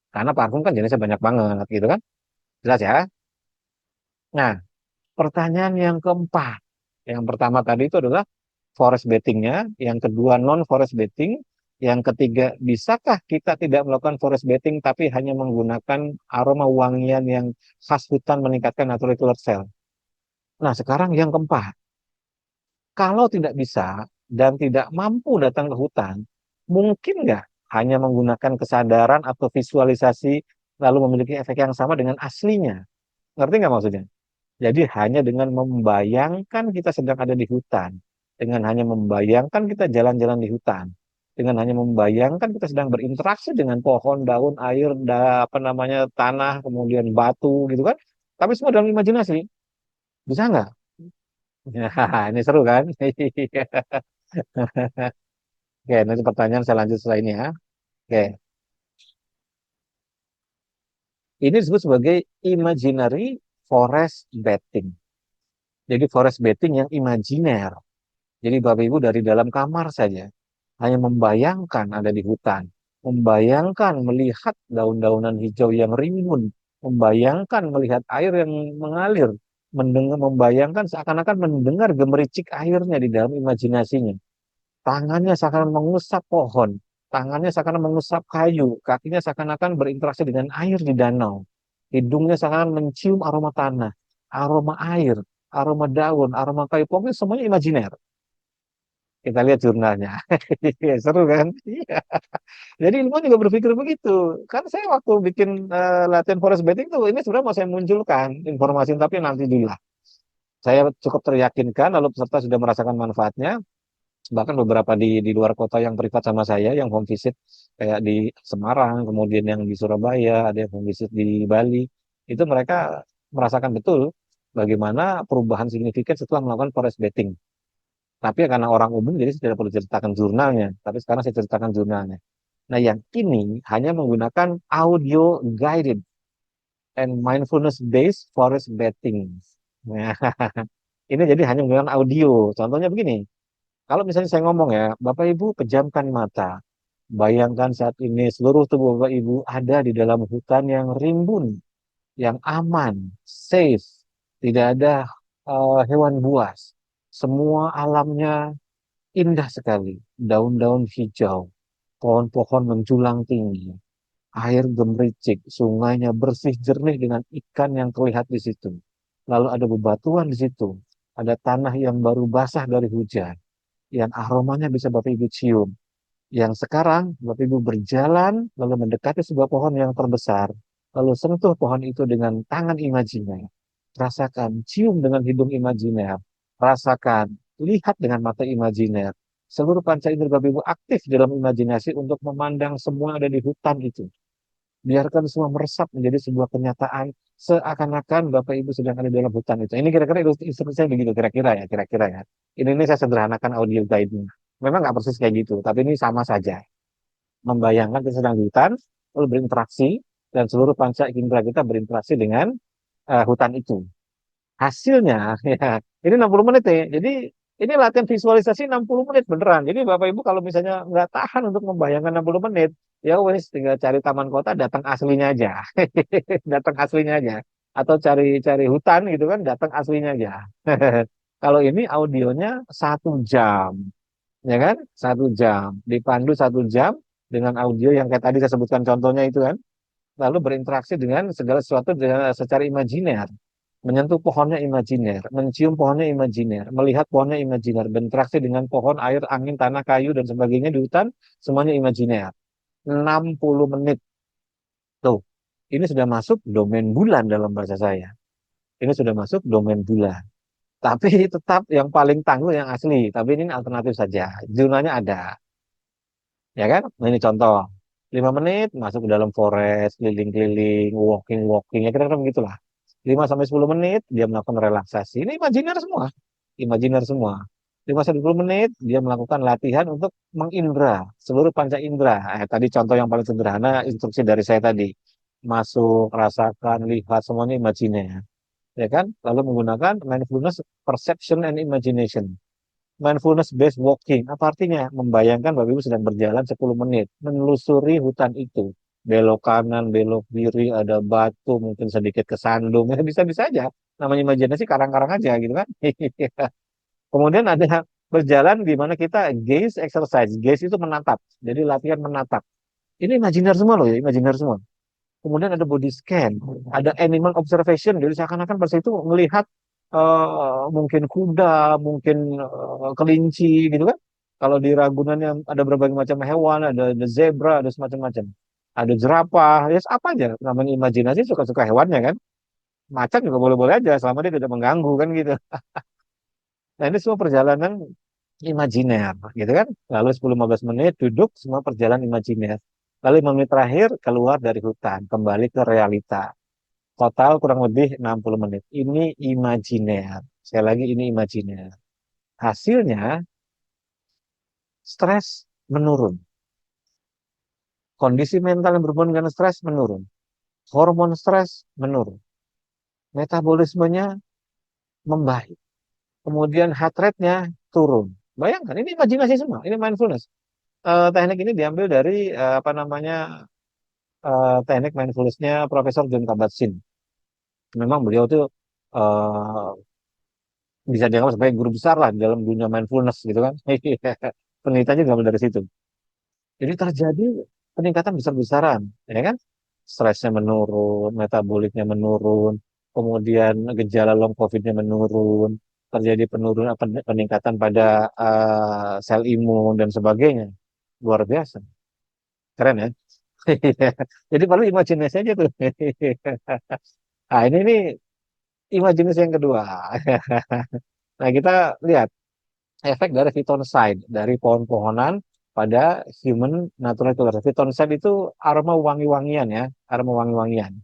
Karena parfum kan jenisnya banyak banget gitu kan. Jelas ya. Nah, pertanyaan yang keempat. Yang pertama tadi itu adalah forest bathingnya, yang kedua non forest bathing, yang ketiga bisakah kita tidak melakukan forest bathing tapi hanya menggunakan aroma wangian yang khas hutan meningkatkan natural killer cell. Nah sekarang yang keempat, kalau tidak bisa dan tidak mampu datang ke hutan, mungkin nggak hanya menggunakan kesadaran atau visualisasi lalu memiliki efek yang sama dengan aslinya? Ngerti nggak maksudnya? Jadi hanya dengan membayangkan kita sedang ada di hutan, dengan hanya membayangkan kita jalan-jalan di hutan, dengan hanya membayangkan kita sedang berinteraksi dengan pohon, daun, air, apa namanya tanah, kemudian batu gitu kan. Tapi semua dalam imajinasi. Bisa nggak? Ya, ini seru kan? Oke, nanti pertanyaan saya lanjut setelah ini ya. Oke, ini disebut sebagai imaginary forest bathing. Jadi forest bathing yang imajiner. Jadi Bapak Ibu dari dalam kamar saja hanya membayangkan ada di hutan, membayangkan melihat daun-daunan hijau yang rimbun, membayangkan melihat air yang mengalir, mendengar, membayangkan seakan-akan mendengar gemericik airnya di dalam imajinasinya. Tangannya seakan mengusap pohon, tangannya seakan mengusap kayu, kakinya seakan-akan berinteraksi dengan air di danau. Hidungnya seakan mencium aroma tanah, aroma air, aroma daun, aroma kayu. Pokoknya semuanya imajiner. Kita lihat jurnalnya. Seru kan? Iya. Jadi ilmuwan juga berpikir begitu. Kan saya waktu bikin latihan forest bathing tuh, ini sebenarnya mau saya munculkan informasi, tapi nanti dulu lah. Saya cukup teryakinkan lalu peserta sudah merasakan manfaatnya. Bahkan beberapa di luar kota yang privat sama saya yang home visit kayak di Semarang, kemudian yang di Surabaya, ada yang home visit di Bali, itu mereka merasakan betul bagaimana perubahan signifikan setelah melakukan forest bathing. Tapi ya karena orang umum jadi saya tidak perlu ceritakan jurnalnya, tapi sekarang saya ceritakan jurnalnya. Nah, yang ini hanya menggunakan audio guided and mindfulness based forest bathing. Nah, ini jadi hanya menggunakan audio. Contohnya begini, kalau misalnya saya ngomong ya, Bapak Ibu pejamkan mata. Bayangkan saat ini seluruh tubuh Bapak Ibu ada di dalam hutan yang rimbun, yang aman, safe, tidak ada hewan buas. Semua alamnya indah sekali, daun-daun hijau, pohon-pohon menjulang tinggi, air gemericik, sungainya bersih jernih dengan ikan yang terlihat di situ. Lalu ada bebatuan di situ, ada tanah yang baru basah dari hujan, yang aromanya bisa Bapak Ibu cium. Yang sekarang Bapak Ibu berjalan lalu mendekati sebuah pohon yang terbesar, lalu sentuh pohon itu dengan tangan imajiner. Rasakan, cium dengan hidung imajiner. Rasakan, lihat dengan mata imajiner. Seluruh panca indera Bapak Ibu aktif dalam imajinasi untuk memandang semua yang ada di hutan itu. Biarkan semua meresap menjadi sebuah kenyataan seakan-akan Bapak Ibu sedang ada di dalam hutan itu. Ini kira-kira instruksi saya begitu kira-kira ya, kira-kira ya. Ini saya sederhanakan audio guide-nya. Memang nggak persis kayak gitu, tapi ini sama saja. Membayangkan kita sedang di hutan, lalu berinteraksi, dan seluruh panca indera kita berinteraksi dengan hutan itu. Hasilnya, ya, ini 60 menit ya. Jadi ini latihan visualisasi 60 menit beneran. Jadi Bapak Ibu kalau misalnya nggak tahan untuk membayangkan 60 menit, ya wes tinggal cari taman kota, datang aslinya aja. Datang aslinya aja. Atau cari cari hutan gitu kan, datang aslinya aja. Kalau ini audionya 1 jam, ya kan? 1 jam. Dipandu 1 jam dengan audio yang kayak tadi saya sebutkan contohnya itu kan. Lalu berinteraksi dengan segala sesuatu secara imajiner, menyentuh pohonnya imajiner, mencium pohonnya imajiner, melihat pohonnya imajiner, berinteraksi dengan pohon, air, angin, tanah, kayu, dan sebagainya di hutan, semuanya imajiner. 60 menit. Tuh, ini sudah masuk domain bulan dalam bahasa saya. Ini sudah masuk domain bulan. Tapi tetap yang paling tangguh yang asli. Tapi ini alternatif saja. Jurnalnya ada. Ya kan? Nah, ini contoh. 5 menit masuk ke dalam forest, keliling-keliling, walking-walking. Ya kira-kira begitulah. 5 sampai 10 menit dia melakukan relaksasi. Ini imajiner semua. Imajiner semua. 5 sampai 10 menit dia melakukan latihan untuk mengindra seluruh panca indera. Tadi contoh yang paling sederhana instruksi dari saya tadi. Masuk, rasakan, lihat semuanya imajiner. Ya kan? Lalu menggunakan mindfulness perception and imagination. Mindfulness based walking. Apa artinya? Membayangkan Bapak Ibu sedang berjalan 10 menit, menelusuri hutan itu. Belok kanan, belok kiri, ada batu, mungkin sedikit kesandung. Ya, bisa-bisa aja. Namanya imajinasi karang-karang aja gitu kan. Kemudian ada berjalan di mana kita gaze exercise. Gaze itu menatap. Jadi latihan menatap. Ini imajiner semua loh ya, imajiner semua. Kemudian ada body scan, ada animal observation. Jadi seakan-akan pas itu melihat mungkin kuda, mungkin kelinci gitu kan. Kalau di Ragunan yang ada berbagai macam hewan, ada zebra, ada semacam-macam. Ada jerapah, ya apa aja. Namanya imajinasi suka-suka hewannya kan. Macan juga boleh-boleh aja selama dia tidak mengganggu kan gitu. Nah ini semua perjalanan imajiner gitu kan. Lalu 10-15 menit duduk semua perjalanan imajiner. Lalu 5 menit terakhir keluar dari hutan, kembali ke realita. Total kurang lebih 60 menit. Ini imajiner. Sekali lagi ini imajiner. Hasilnya stres menurun. Kondisi mental yang berhubungan dengan stres menurun. Hormon stres menurun. Metabolismenya membaik. Kemudian heart rate-nya turun. Bayangkan, ini imajinasi semua. Ini mindfulness. Teknik ini diambil dari apa namanya teknik mindfulness-nya Profesor John Kabat-Zinn. Memang beliau itu eh, bisa dianggap sebagai guru besar lah di dalam dunia mindfulness gitu kan. Penelitiannya diambil dari situ. Jadi terjadi peningkatan besar-besaran, ya kan? Stresnya menurun, metaboliknya menurun, kemudian gejala long COVID-nya menurun, terjadi penurunan peningkatan pada sel imun dan sebagainya. Luar biasa. Keren ya? Jadi perlu imajinasi aja tuh. Nah, ini nih Imajinasi yang kedua. Nah, kita lihat efek dari phytoncide dari pohon-pohonan pada human natural killer. Phytoncide itu aroma wangi-wangian ya, aroma wangi-wangian.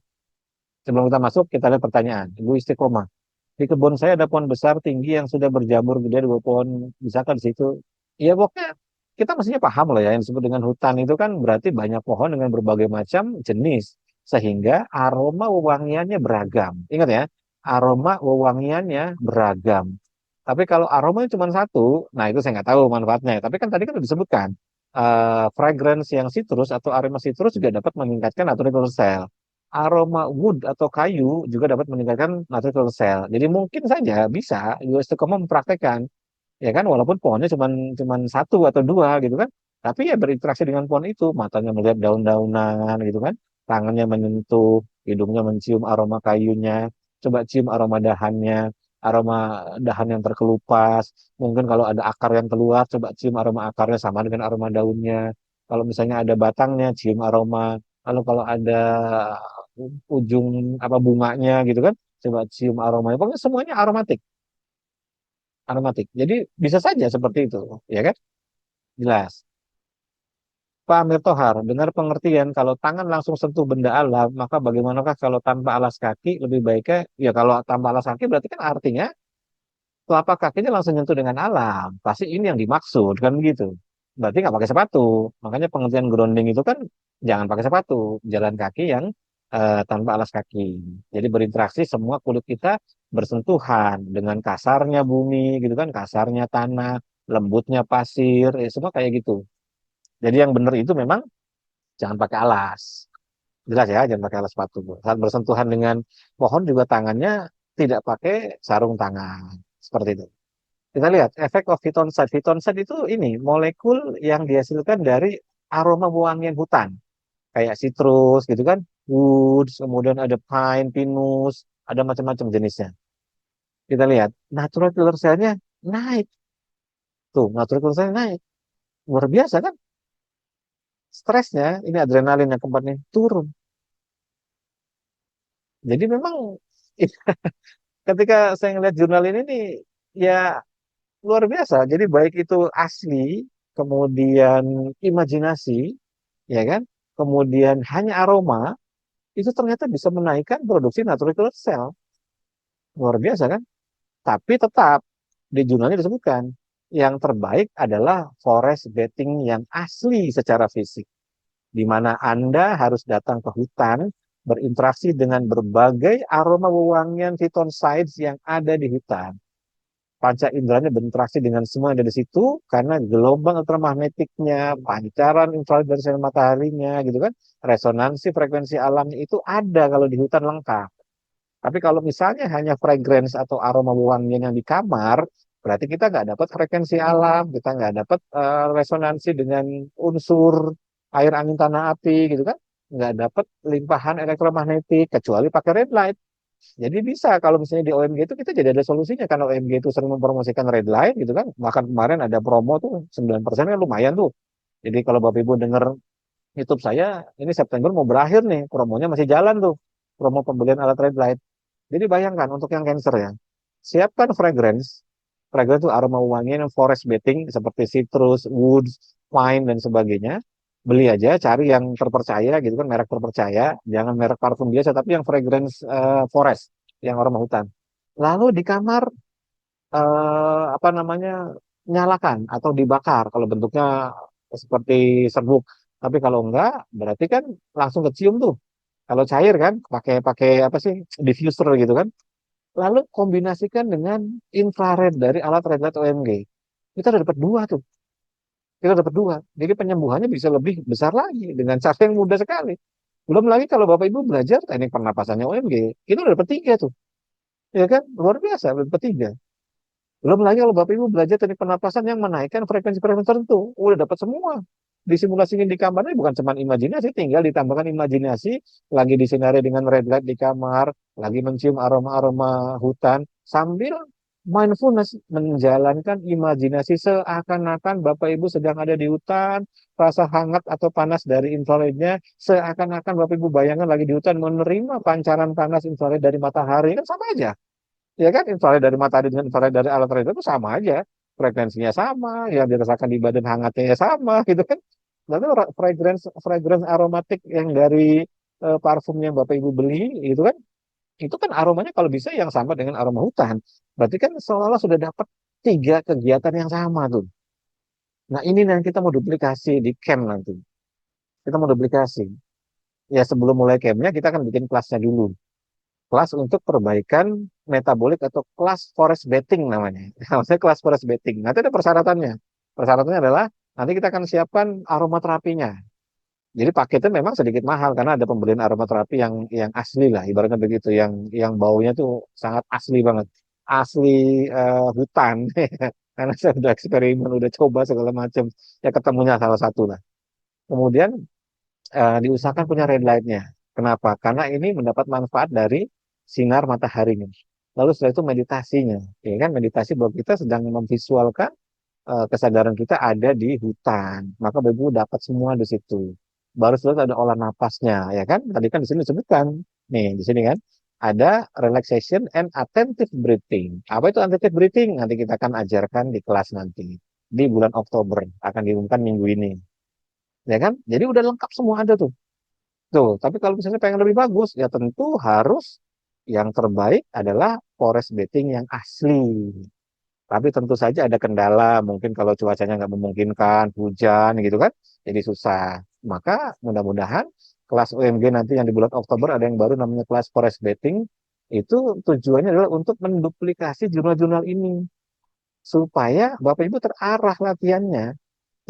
Sebelum kita masuk, kita lihat pertanyaan. Ibu Istiqomah. Di kebun saya ada pohon besar tinggi yang sudah berjamur gede, dua pohon misalkan di situ. Iya pokoknya kita mestinya paham lah ya yang disebut dengan hutan itu kan berarti banyak pohon dengan berbagai macam jenis sehingga aroma wewangiannya beragam. Ingat ya, aroma wewangiannya beragam. Tapi kalau aromanya cuma satu, nah itu saya nggak tahu manfaatnya. Tapi kan tadi kan sudah disebutkan fragrance yang citrus atau aroma citrus juga dapat meningkatkan natural cell. Aroma wood atau kayu juga dapat meningkatkan natural cell. Jadi mungkin saja bisa US Tecoma mempraktekkan, ya kan, walaupun pohonnya cuman satu atau dua gitu kan, tapi ya berinteraksi dengan pohon itu, matanya melihat daun-daunan gitu kan, tangannya menyentuh, hidungnya mencium aroma kayunya, coba cium aroma dahannya, aroma dahan yang terkelupas, mungkin kalau ada akar yang keluar, coba cium aroma akarnya sama dengan aroma daunnya. Kalau misalnya ada batangnya, cium aroma. Lalu kalau ada ujung apa bunganya gitu kan, coba cium aromanya. Pokoknya semuanya aromatik, aromatik. Jadi bisa saja seperti itu, ya kan? Jelas. Pak Amir Tohar, dengar pengertian kalau tangan langsung sentuh benda alam, maka bagaimanakah kalau tanpa alas kaki lebih baiknya? Ya kalau tanpa alas kaki berarti kan artinya telapak kakinya langsung nyentuh dengan alam. Pasti ini yang dimaksud kan begitu. Berarti nggak pakai sepatu. Makanya pengertian grounding itu kan jangan pakai sepatu, jalan kaki yang tanpa alas kaki. Jadi berinteraksi semua kulit kita bersentuhan dengan kasarnya bumi gitu kan, kasarnya tanah, lembutnya pasir, ya semua kayak gitu. Jadi yang benar itu memang jangan pakai alas. Jelas ya, jangan pakai alas sepatu. Saat bersentuhan dengan pohon juga tangannya tidak pakai sarung tangan. Seperti itu. Kita lihat efek of phytoncide. Phytoncide itu ini molekul yang dihasilkan dari aroma wangian hutan, kayak citrus gitu kan, woods, kemudian ada pine, pinus, ada macam-macam jenisnya. Kita lihat natural killer cell-nya naik. Tuh, natural killer cell naik. Luar biasa kan? Stresnya, ini adrenalin yang keempat nih, turun. Jadi memang ketika saya ngeliat jurnal ini nih, ya luar biasa. Jadi baik itu asli, kemudian imajinasi, ya kan? Kemudian hanya aroma, itu ternyata bisa menaikkan produksi natural killer cell. Luar biasa kan? Tapi tetap di jurnalnya disebutkan yang terbaik adalah forest bathing yang asli secara fisik, di mana Anda harus datang ke hutan, berinteraksi dengan berbagai aroma wewangian phytoncides yang ada di hutan. Panca inderanya berinteraksi dengan semua yang ada di situ karena gelombang elektromagnetiknya, pancaran infrared dari sinar mataharinya gitu kan, resonansi frekuensi alamnya itu ada kalau di hutan lengkap. Tapi kalau misalnya hanya fragrance atau aroma wangian yang di kamar, berarti kita nggak dapat frekuensi alam, kita nggak dapat resonansi dengan unsur air, angin, tanah, api gitu kan, nggak dapat limpahan elektromagnetik kecuali pakai red light. Jadi bisa kalau misalnya di OMG itu kita jadi ada solusinya karena OMG itu sering mempromosikan red light gitu kan. Bahkan kemarin ada promo tuh 9% kan lumayan tuh. Jadi kalau Bapak Ibu denger YouTube saya, ini September mau berakhir nih, promonya masih jalan tuh. Promo pembelian alat red light. Jadi bayangkan untuk yang cancer ya, siapkan fragrance. Fragrance itu aroma wangi yang forest bathing seperti citrus, woods, pine dan sebagainya. Beli aja, cari yang terpercaya gitu kan, merek terpercaya. Jangan merek parfum biasa, tapi yang fragrance forest, yang aroma hutan. Lalu di kamar apa namanya nyalakan atau dibakar kalau bentuknya seperti serbuk. Tapi kalau enggak, berarti kan langsung kecium tuh. Kalau cair kan, pakai pakai apa sih diffuser gitu kan. Lalu kombinasikan dengan infrared dari alat red light OMG. Kita udah dapat dua tuh. Kita dapat dua. Jadi penyembuhannya bisa lebih besar lagi dengan cara yang mudah sekali. Belum lagi kalau Bapak Ibu belajar teknik pernapasannya OMG, kita udah dapat tiga tuh. Ya kan? Luar biasa, udah dapat tiga. Belum lagi kalau Bapak Ibu belajar teknik pernapasan yang menaikkan frekuensi-frekuensi tertentu. Udah dapat semua. Disimulasikan di kamarnya bukan cuma imajinasi, tinggal ditambahkan imajinasi, lagi disinari dengan red light di kamar, lagi mencium aroma-aroma hutan, sambil mindfulness menjalankan imajinasi seakan-akan Bapak Ibu sedang ada di hutan, rasa hangat atau panas dari infrarednya, seakan-akan Bapak Ibu bayangkan lagi di hutan menerima pancaran panas infrared dari matahari, kan sama aja. Ya kan, infrared dari matahari dengan infrared dari alat radar itu sama aja. Frekuensinya sama, yang dirasakan di badan hangatnya ya sama gitu kan. Lalu fragrance fragrance aromatik yang dari parfum yang Bapak Ibu beli itu kan aromanya kalau bisa yang sama dengan aroma hutan. Berarti kan seolah-olah sudah dapat tiga kegiatan yang sama tuh. Nah, ini yang kita mau duplikasi di camp nanti. Kita mau duplikasi. Ya sebelum mulai campnya kita akan bikin kelasnya dulu. Kelas untuk perbaikan metabolik atau kelas forest bathing namanya. Maksudnya kelas forest bathing. Nanti ada persyaratannya. Persyaratannya adalah nanti kita akan siapkan aromaterapinya. Jadi paketnya memang sedikit mahal karena ada pembelian aromaterapi yang asli lah, ibaratnya begitu, yang baunya tuh sangat asli banget, asli hutan. Karena saya udah eksperimen, udah coba segala macam, ya ketemunya salah satu lah. Kemudian diusahakan punya red light-nya. Kenapa? Karena ini mendapat manfaat dari sinar mataharinya. Lalu setelah itu meditasinya, ya kan, meditasi bahwa kita sedang memvisualkan kesadaran kita ada di hutan. Maka Ibu dapat semua di situ. Baru setelah itu ada olah napasnya, ya kan? Tadi kan di sini disebutkan, nih di sini kan, ada relaxation and attentive breathing. Apa itu attentive breathing? Nanti kita akan ajarkan di kelas nanti. Di bulan Oktober, akan diumumkan minggu ini. Ya kan? Jadi udah lengkap semua ada tuh. Tuh, tapi kalau misalnya pengen lebih bagus, ya tentu harus yang terbaik adalah forest bathing yang asli. Tapi tentu saja ada kendala, mungkin kalau cuacanya nggak memungkinkan, hujan gitu kan, jadi susah. Maka mudah-mudahan kelas UMG nanti yang di bulan Oktober ada yang baru namanya kelas forest bathing, itu tujuannya adalah untuk menduplikasi jurnal-jurnal ini supaya Bapak Ibu terarah latihannya,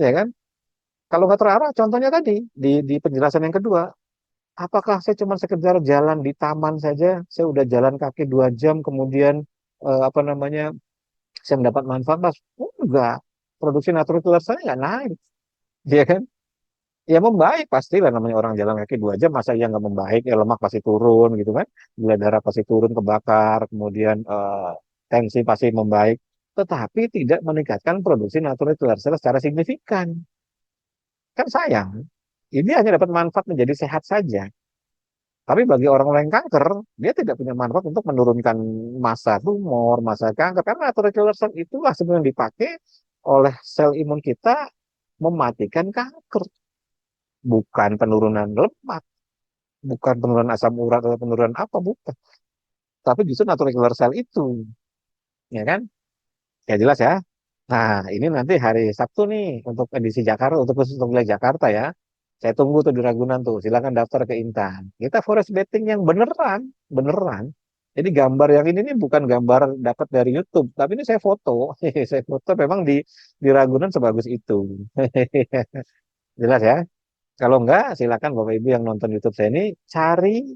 ya kan? Kalau nggak terarah, contohnya tadi di penjelasan yang kedua, apakah saya cuma sekedar jalan di taman saja, saya udah jalan kaki 2 jam, kemudian apa namanya saya mendapat manfaat, mas? Oh, enggak. Produksi natural saya nggak naik, ya kan? Ya membaik pastilah, namanya orang jalan kaki 2 jam, masa ya nggak membaik? Ya lemak pasti turun gitu kan, gula darah pasti turun, kebakar, kemudian tensi pasti membaik, tetapi tidak meningkatkan produksi natural killer cell secara signifikan. Kan sayang. Ini hanya dapat manfaat menjadi sehat saja. Tapi bagi orang-orang yang kanker, dia tidak punya manfaat untuk menurunkan massa tumor, massa kanker. Karena natural killer cell itulah sebenarnya yang dipakai oleh sel imun kita mematikan kanker. Bukan penurunan lemak, bukan penurunan asam urat atau penurunan apa, bukan. Tapi justru natural killer cell itu, ya kan? Ya jelas ya. Nah, ini nanti hari Sabtu nih untuk edisi Jakarta, untuk khusus untuk wilayah Jakarta ya. Saya tunggu tuh di Ragunan tuh. Silakan daftar ke Intan. Kita forest bathing yang beneran, beneran. Jadi gambar yang ini nih bukan gambar dapat dari YouTube, tapi ini saya foto. Saya foto memang di Ragunan sebagus itu. Jelas ya. Kalau enggak, silakan Bapak Ibu yang nonton YouTube saya ini cari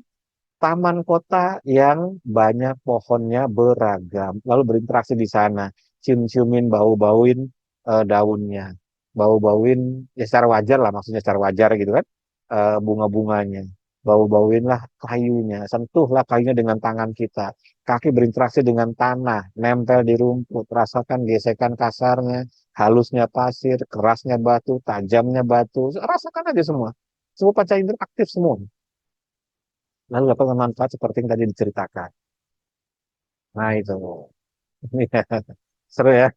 taman kota yang banyak pohonnya beragam, lalu berinteraksi di sana, cium-ciumin, bau-bauin daunnya, bau-bauin ya secara wajar lah, maksudnya secara wajar gitu kan, bunga-bunganya, bau-bauin lah kayunya, sentuhlah kayunya dengan tangan kita, kaki berinteraksi dengan tanah, nempel di rumput, rasakan gesekan kasarnya, halusnya pasir, kerasnya batu, tajamnya batu, rasakan aja semua, semua panca indera aktif semua. Lalu dapat manfaat seperti yang tadi diceritakan. Nah itu, seru ya.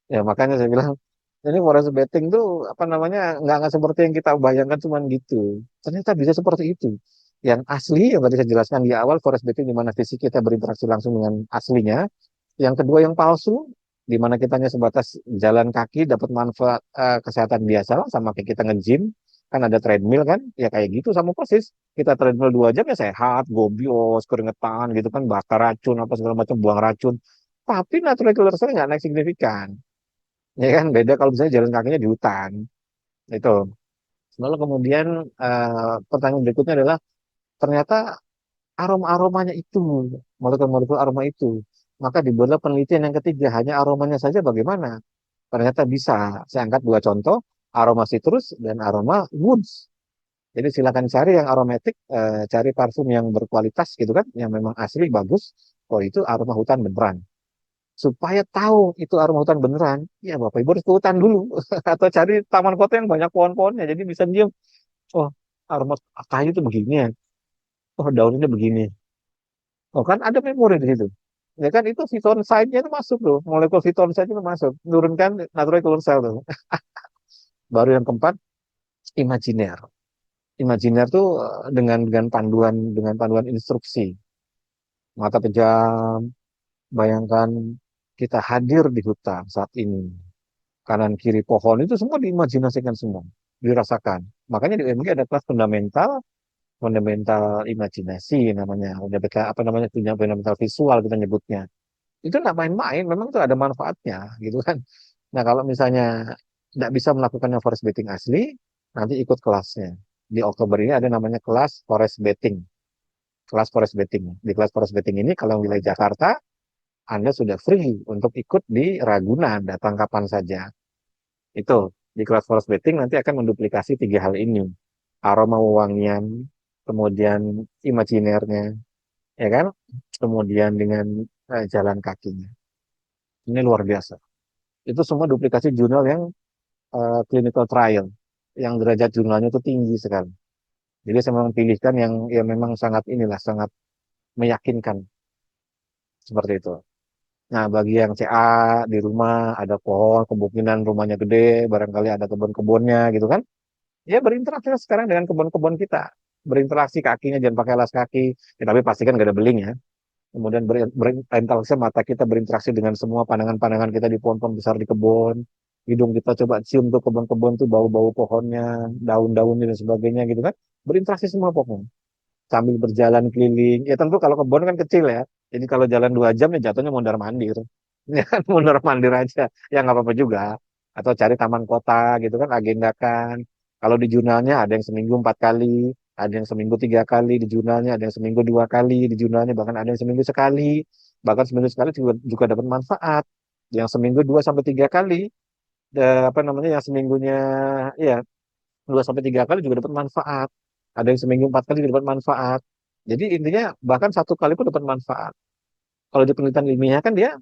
Ya makanya saya bilang ini forest bathing tuh apa namanya nggak seperti yang kita bayangkan cuman gitu. Ternyata bisa seperti itu. Yang asli yang tadi saya jelaskan di awal forest bathing di mana fisik kita berinteraksi langsung dengan aslinya. Yang kedua yang palsu di mana kita hanya sebatas jalan kaki dapat manfaat kesehatan biasa lah sama kayak kita nge-gym kan ada treadmill kan ya kayak gitu sama persis kita treadmill 2 jam ya sehat gobios keringetan gitu kan bakar racun apa segala macam buang racun tapi natural killer cell nggak naik signifikan ya kan beda kalau misalnya jalan kakinya di hutan itu lalu kemudian pertanyaan berikutnya adalah ternyata aroma-aromanya itu molekul-molekul aroma itu maka dibuatlah penelitian yang ketiga hanya aromanya saja bagaimana ternyata bisa saya angkat 2 contoh aroma citrus dan aroma woods. Jadi silakan cari yang aromatik, cari parfum yang berkualitas gitu kan, yang memang asli bagus. Oh itu aroma hutan beneran. Supaya tahu itu aroma hutan beneran, ya Bapak Ibu harus ke hutan dulu atau cari taman kota yang banyak pohon-pohonnya. Jadi bisa diam. Oh aroma kayu itu begini ya. Oh daunnya begini. Oh kan ada memori di situ. Ya kan itu side-nya itu masuk tuh, molekul side itu masuk, turunkan natural killer cell tuh. Baru yang keempat, imajiner. Imajiner tuh dengan panduan instruksi. Mata pejam, bayangkan kita hadir di hutan saat ini. Kanan kiri pohon itu semua diimajinasikan semua, dirasakan. Makanya di UMG ada kelas fundamental, fundamental imajinasi namanya, udah apa namanya, punya fundamental visual kita nyebutnya. Itu nggak main-main, memang tuh ada manfaatnya gitu kan. Nah kalau misalnya nggak bisa melakukannya forest bathing asli, nanti ikut kelasnya. Di Oktober ini ada namanya kelas forest bathing. Kelas forest bathing. Di kelas forest bathing ini kalau wilayah Jakarta, Anda sudah free untuk ikut di Ragunan, datang kapan saja. Itu di kelas forest bathing nanti akan menduplikasi tiga hal ini. Aroma wewangian, kemudian imajinernya, ya kan? Kemudian dengan jalan kakinya. Ini luar biasa. Itu semua duplikasi jurnal yang clinical trial, yang derajat jurnalnya itu tinggi sekali. Jadi saya memang pilihkan yang memang sangat inilah, sangat meyakinkan seperti itu. Nah, bagi yang CA di rumah ada pohon, kemungkinan rumahnya gede, barangkali ada kebun-kebunnya gitu kan. Ya berinteraksi sekarang dengan kebun-kebun kita. Berinteraksi kakinya jangan pakai alas kaki. Ya, tapi pastikan gak ada beling ya. Kemudian berinteraksi mata kita berinteraksi dengan semua pandangan-pandangan kita di pohon-pohon besar di kebun. Hidung kita coba cium tuh kebun-kebun tuh bau-bau pohonnya, daun-daunnya dan sebagainya gitu kan. Berinteraksi semua pohon. Sambil berjalan keliling. Ya tentu kalau kebun kan kecil ya. Jadi kalau jalan 2 jam ya jatuhnya mondar-mandir. Ya kan mondar-mandir aja. Ya nggak apa-apa juga. Atau cari taman kota gitu kan, agendakan. Kalau di jurnalnya ada yang seminggu 4 kali, ada yang seminggu 3 kali di jurnalnya, ada yang seminggu 2 kali di jurnalnya, bahkan ada yang seminggu sekali, bahkan seminggu sekali juga dapat manfaat. Yang seminggu 2 sampai 3 kali, apa namanya, yang seminggunya ya 2 sampai 3 kali juga dapat manfaat. Ada yang seminggu 4 kali juga dapat manfaat. Jadi intinya bahkan 1 kali pun dapat manfaat. Kalau di penelitian ilmiah kan dia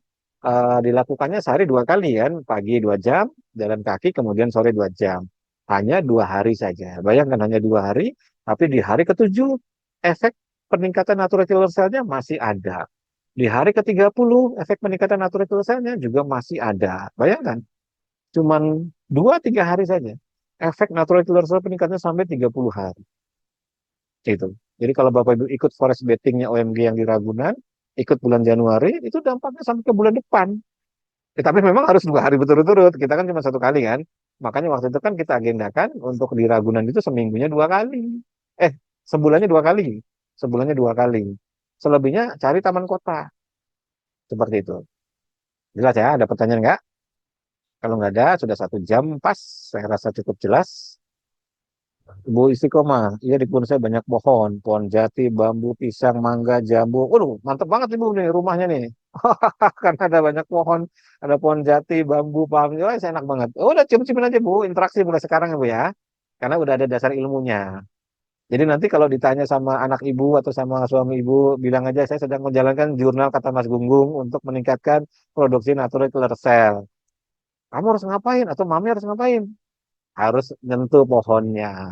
dilakukannya sehari 2 kali kan, pagi 2 jam, jalan kaki, kemudian sore 2 jam. Hanya 2 hari saja. Bayangkan hanya 2 hari, tapi di hari ketujuh efek peningkatan natural killer cell-nya masih ada. Di hari ke-30 efek peningkatan natural killer cell-nya juga masih ada. Bayangkan, cuman 2-3 hari saja. Efek natural killer cell peningkatnya sampai 30 hari. Itu. Jadi kalau Bapak Ibu ikut forest bathing-nya OMG yang di Ragunan, ikut bulan Januari, itu dampaknya sampai ke bulan depan. Tapi memang harus 2 hari berturut-turut. Kita kan cuma 1 kali kan. Makanya waktu itu kan kita agendakan untuk di Ragunan itu seminggunya 2 kali. Eh, sebulannya 2 kali. Sebulannya 2 kali. Selebihnya cari taman kota. Seperti itu. Jelas ya? Ada pertanyaan nggak? Kalau nggak ada, sudah 1 jam pas. Saya rasa cukup jelas. Bu Istiqomah, iya di kebun saya banyak pohon, pohon jati, bambu, pisang, mangga, jambu. Waduh, mantep banget ibu nih rumahnya nih. Karena ada banyak pohon, ada pohon jati, bambu, palm. Wah, saya enak banget. Oh, udah cium-ciumin aja bu, interaksi mulai sekarang ya bu ya. Karena udah ada dasar ilmunya. Jadi nanti kalau ditanya sama anak ibu atau sama suami ibu, bilang aja saya sedang menjalankan jurnal kata Mas Gunggung untuk meningkatkan produksi natural killer cell. Kamu harus ngapain? Atau mami harus ngapain? Harus nyentuh pohonnya,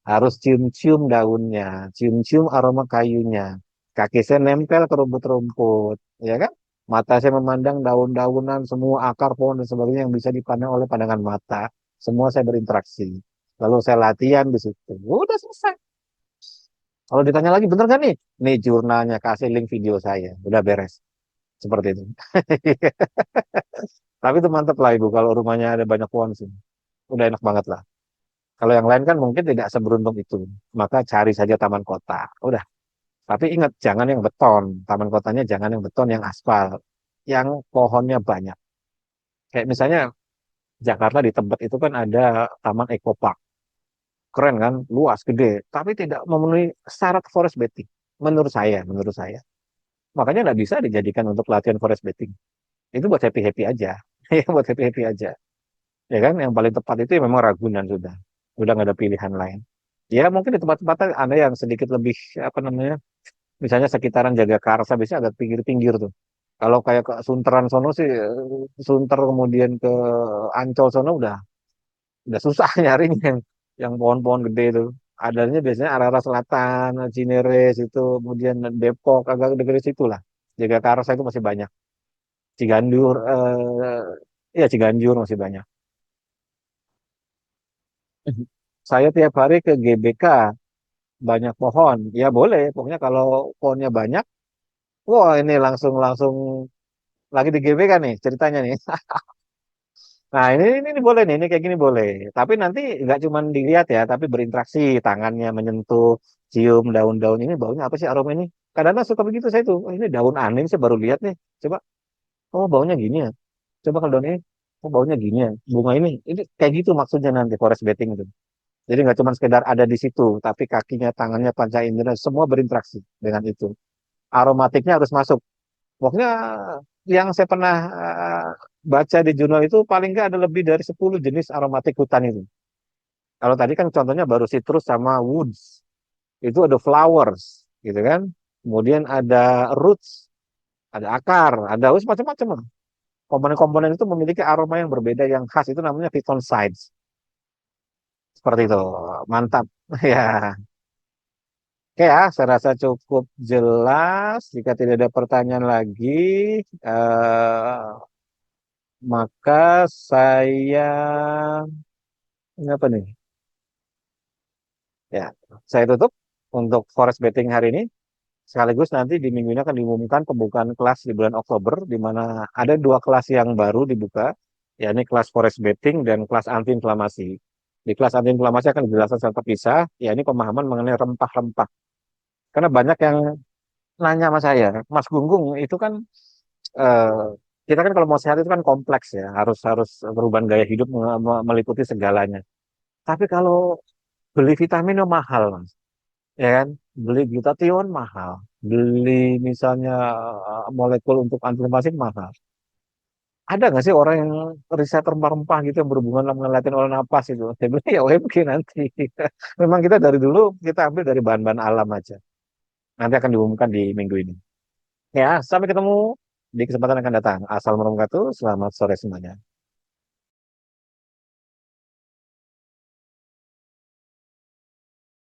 harus cium-cium daunnya, cium-cium aroma kayunya. Kaki saya nempel ke rumput-rumput, ya kan? Mata saya memandang daun-daunan, semua akar pohon dan sebagainya yang bisa dipandang oleh pandangan mata. Semua saya berinteraksi. Lalu saya latihan di situ. Udah selesai. Kalau ditanya lagi, bener gak nih? Nih jurnalnya, kasih link video saya. Udah beres. Seperti itu. Tapi itu mantep lah Ibu, kalau rumahnya ada banyak pohon sih. Udah enak banget lah. Kalau yang lain kan mungkin tidak seberuntung itu. Maka cari saja taman kota. Udah. Tapi ingat, jangan yang beton. Taman kotanya jangan yang beton, yang aspal. Yang pohonnya banyak. Kayak misalnya Jakarta di Tebet itu kan ada Taman Eco Park. Keren kan? Luas, gede. Tapi tidak memenuhi syarat forest bathing. Menurut saya, menurut saya. Makanya nggak bisa dijadikan untuk latihan forest bathing. Itu buat happy-happy aja. Ya, buat happy-happy aja. Ya kan? Yang paling tepat itu ya memang Ragunan sudah. Udah nggak ada pilihan lain. Ya mungkin di tempat-tempat ada yang sedikit lebih apa namanya, misalnya sekitaran Jagakarsa biasanya agak pinggir-pinggir tuh. Kalau kayak ke Sunteran sono sih, Sunter kemudian ke Ancol sono udah susah nyarinya yang pohon-pohon gede itu. Adanya biasanya arah-arah selatan, Cineres itu, kemudian Depok agak dekat situ lah. Jakarta Rasa itu masih banyak. Ciganjur, ya Ciganjur masih banyak. Saya tiap hari ke GBK, banyak pohon. Ya boleh, pokoknya kalau pohonnya banyak, wah ini langsung langsung lagi di GBK nih ceritanya nih. Nah ini boleh nih, ini kayak gini boleh. Tapi nanti nggak cuma dilihat ya, tapi berinteraksi, tangannya menyentuh, cium daun-daun ini baunya apa sih aroma ini? Kadang-kadang suka begitu saya tuh, "Oh, ini daun aneh, saya baru lihat nih. Coba, oh baunya gini ya. Coba kalau daun ini, oh baunya gini ya. Bunga ini kayak gitu maksudnya nanti forest bathing itu. Jadi nggak cuma sekedar ada di situ, tapi kakinya, tangannya, panca indera semua berinteraksi dengan itu. Aromatiknya harus masuk. Pokoknya yang saya pernah baca di jurnal itu paling nggak ada lebih dari 10 jenis aromatik hutan itu. Kalau tadi kan contohnya baru citrus sama woods, itu ada flowers, gitu kan. Kemudian ada roots, ada akar, ada macam-macam lah. Komponen-komponen itu memiliki aroma yang berbeda yang khas itu namanya phytoncides. Seperti itu. Mantap. Ya. Oke ya, saya rasa cukup jelas. Jika tidak ada pertanyaan lagi, eh, maka saya ini apa nih? Ya, saya tutup untuk forest betting hari ini. Sekaligus nanti di minggu ini akan diumumkan pembukaan kelas di bulan Oktober, di mana ada dua kelas yang baru dibuka, yakni kelas forest betting dan kelas anti-inflamasi. Di kelas anti-inflamasi akan dijelaskan secara terpisah, yakni pemahaman mengenai rempah-rempah. Karena banyak yang nanya sama saya, Mas Gunggung, itu kan eh, kita kan kalau mau sehat itu kan kompleks ya, harus harus perubahan gaya hidup meliputi segalanya. Tapi kalau beli vitamin itu mahal, Mas. Ya kan? Beli glutathione mahal. Beli misalnya molekul untuk antiinflamasi mahal. Ada nggak sih orang yang riset rempah-rempah gitu yang berhubungan dengan latihan olah napas itu? Saya bilang ya OMG nanti. Memang kita dari dulu kita ambil dari bahan-bahan alam aja. Nanti akan diumumkan di minggu ini. Ya, sampai ketemu di kesempatan yang akan datang. Assalamualaikum warahmatullahi wabarakatuh. Selamat sore semuanya.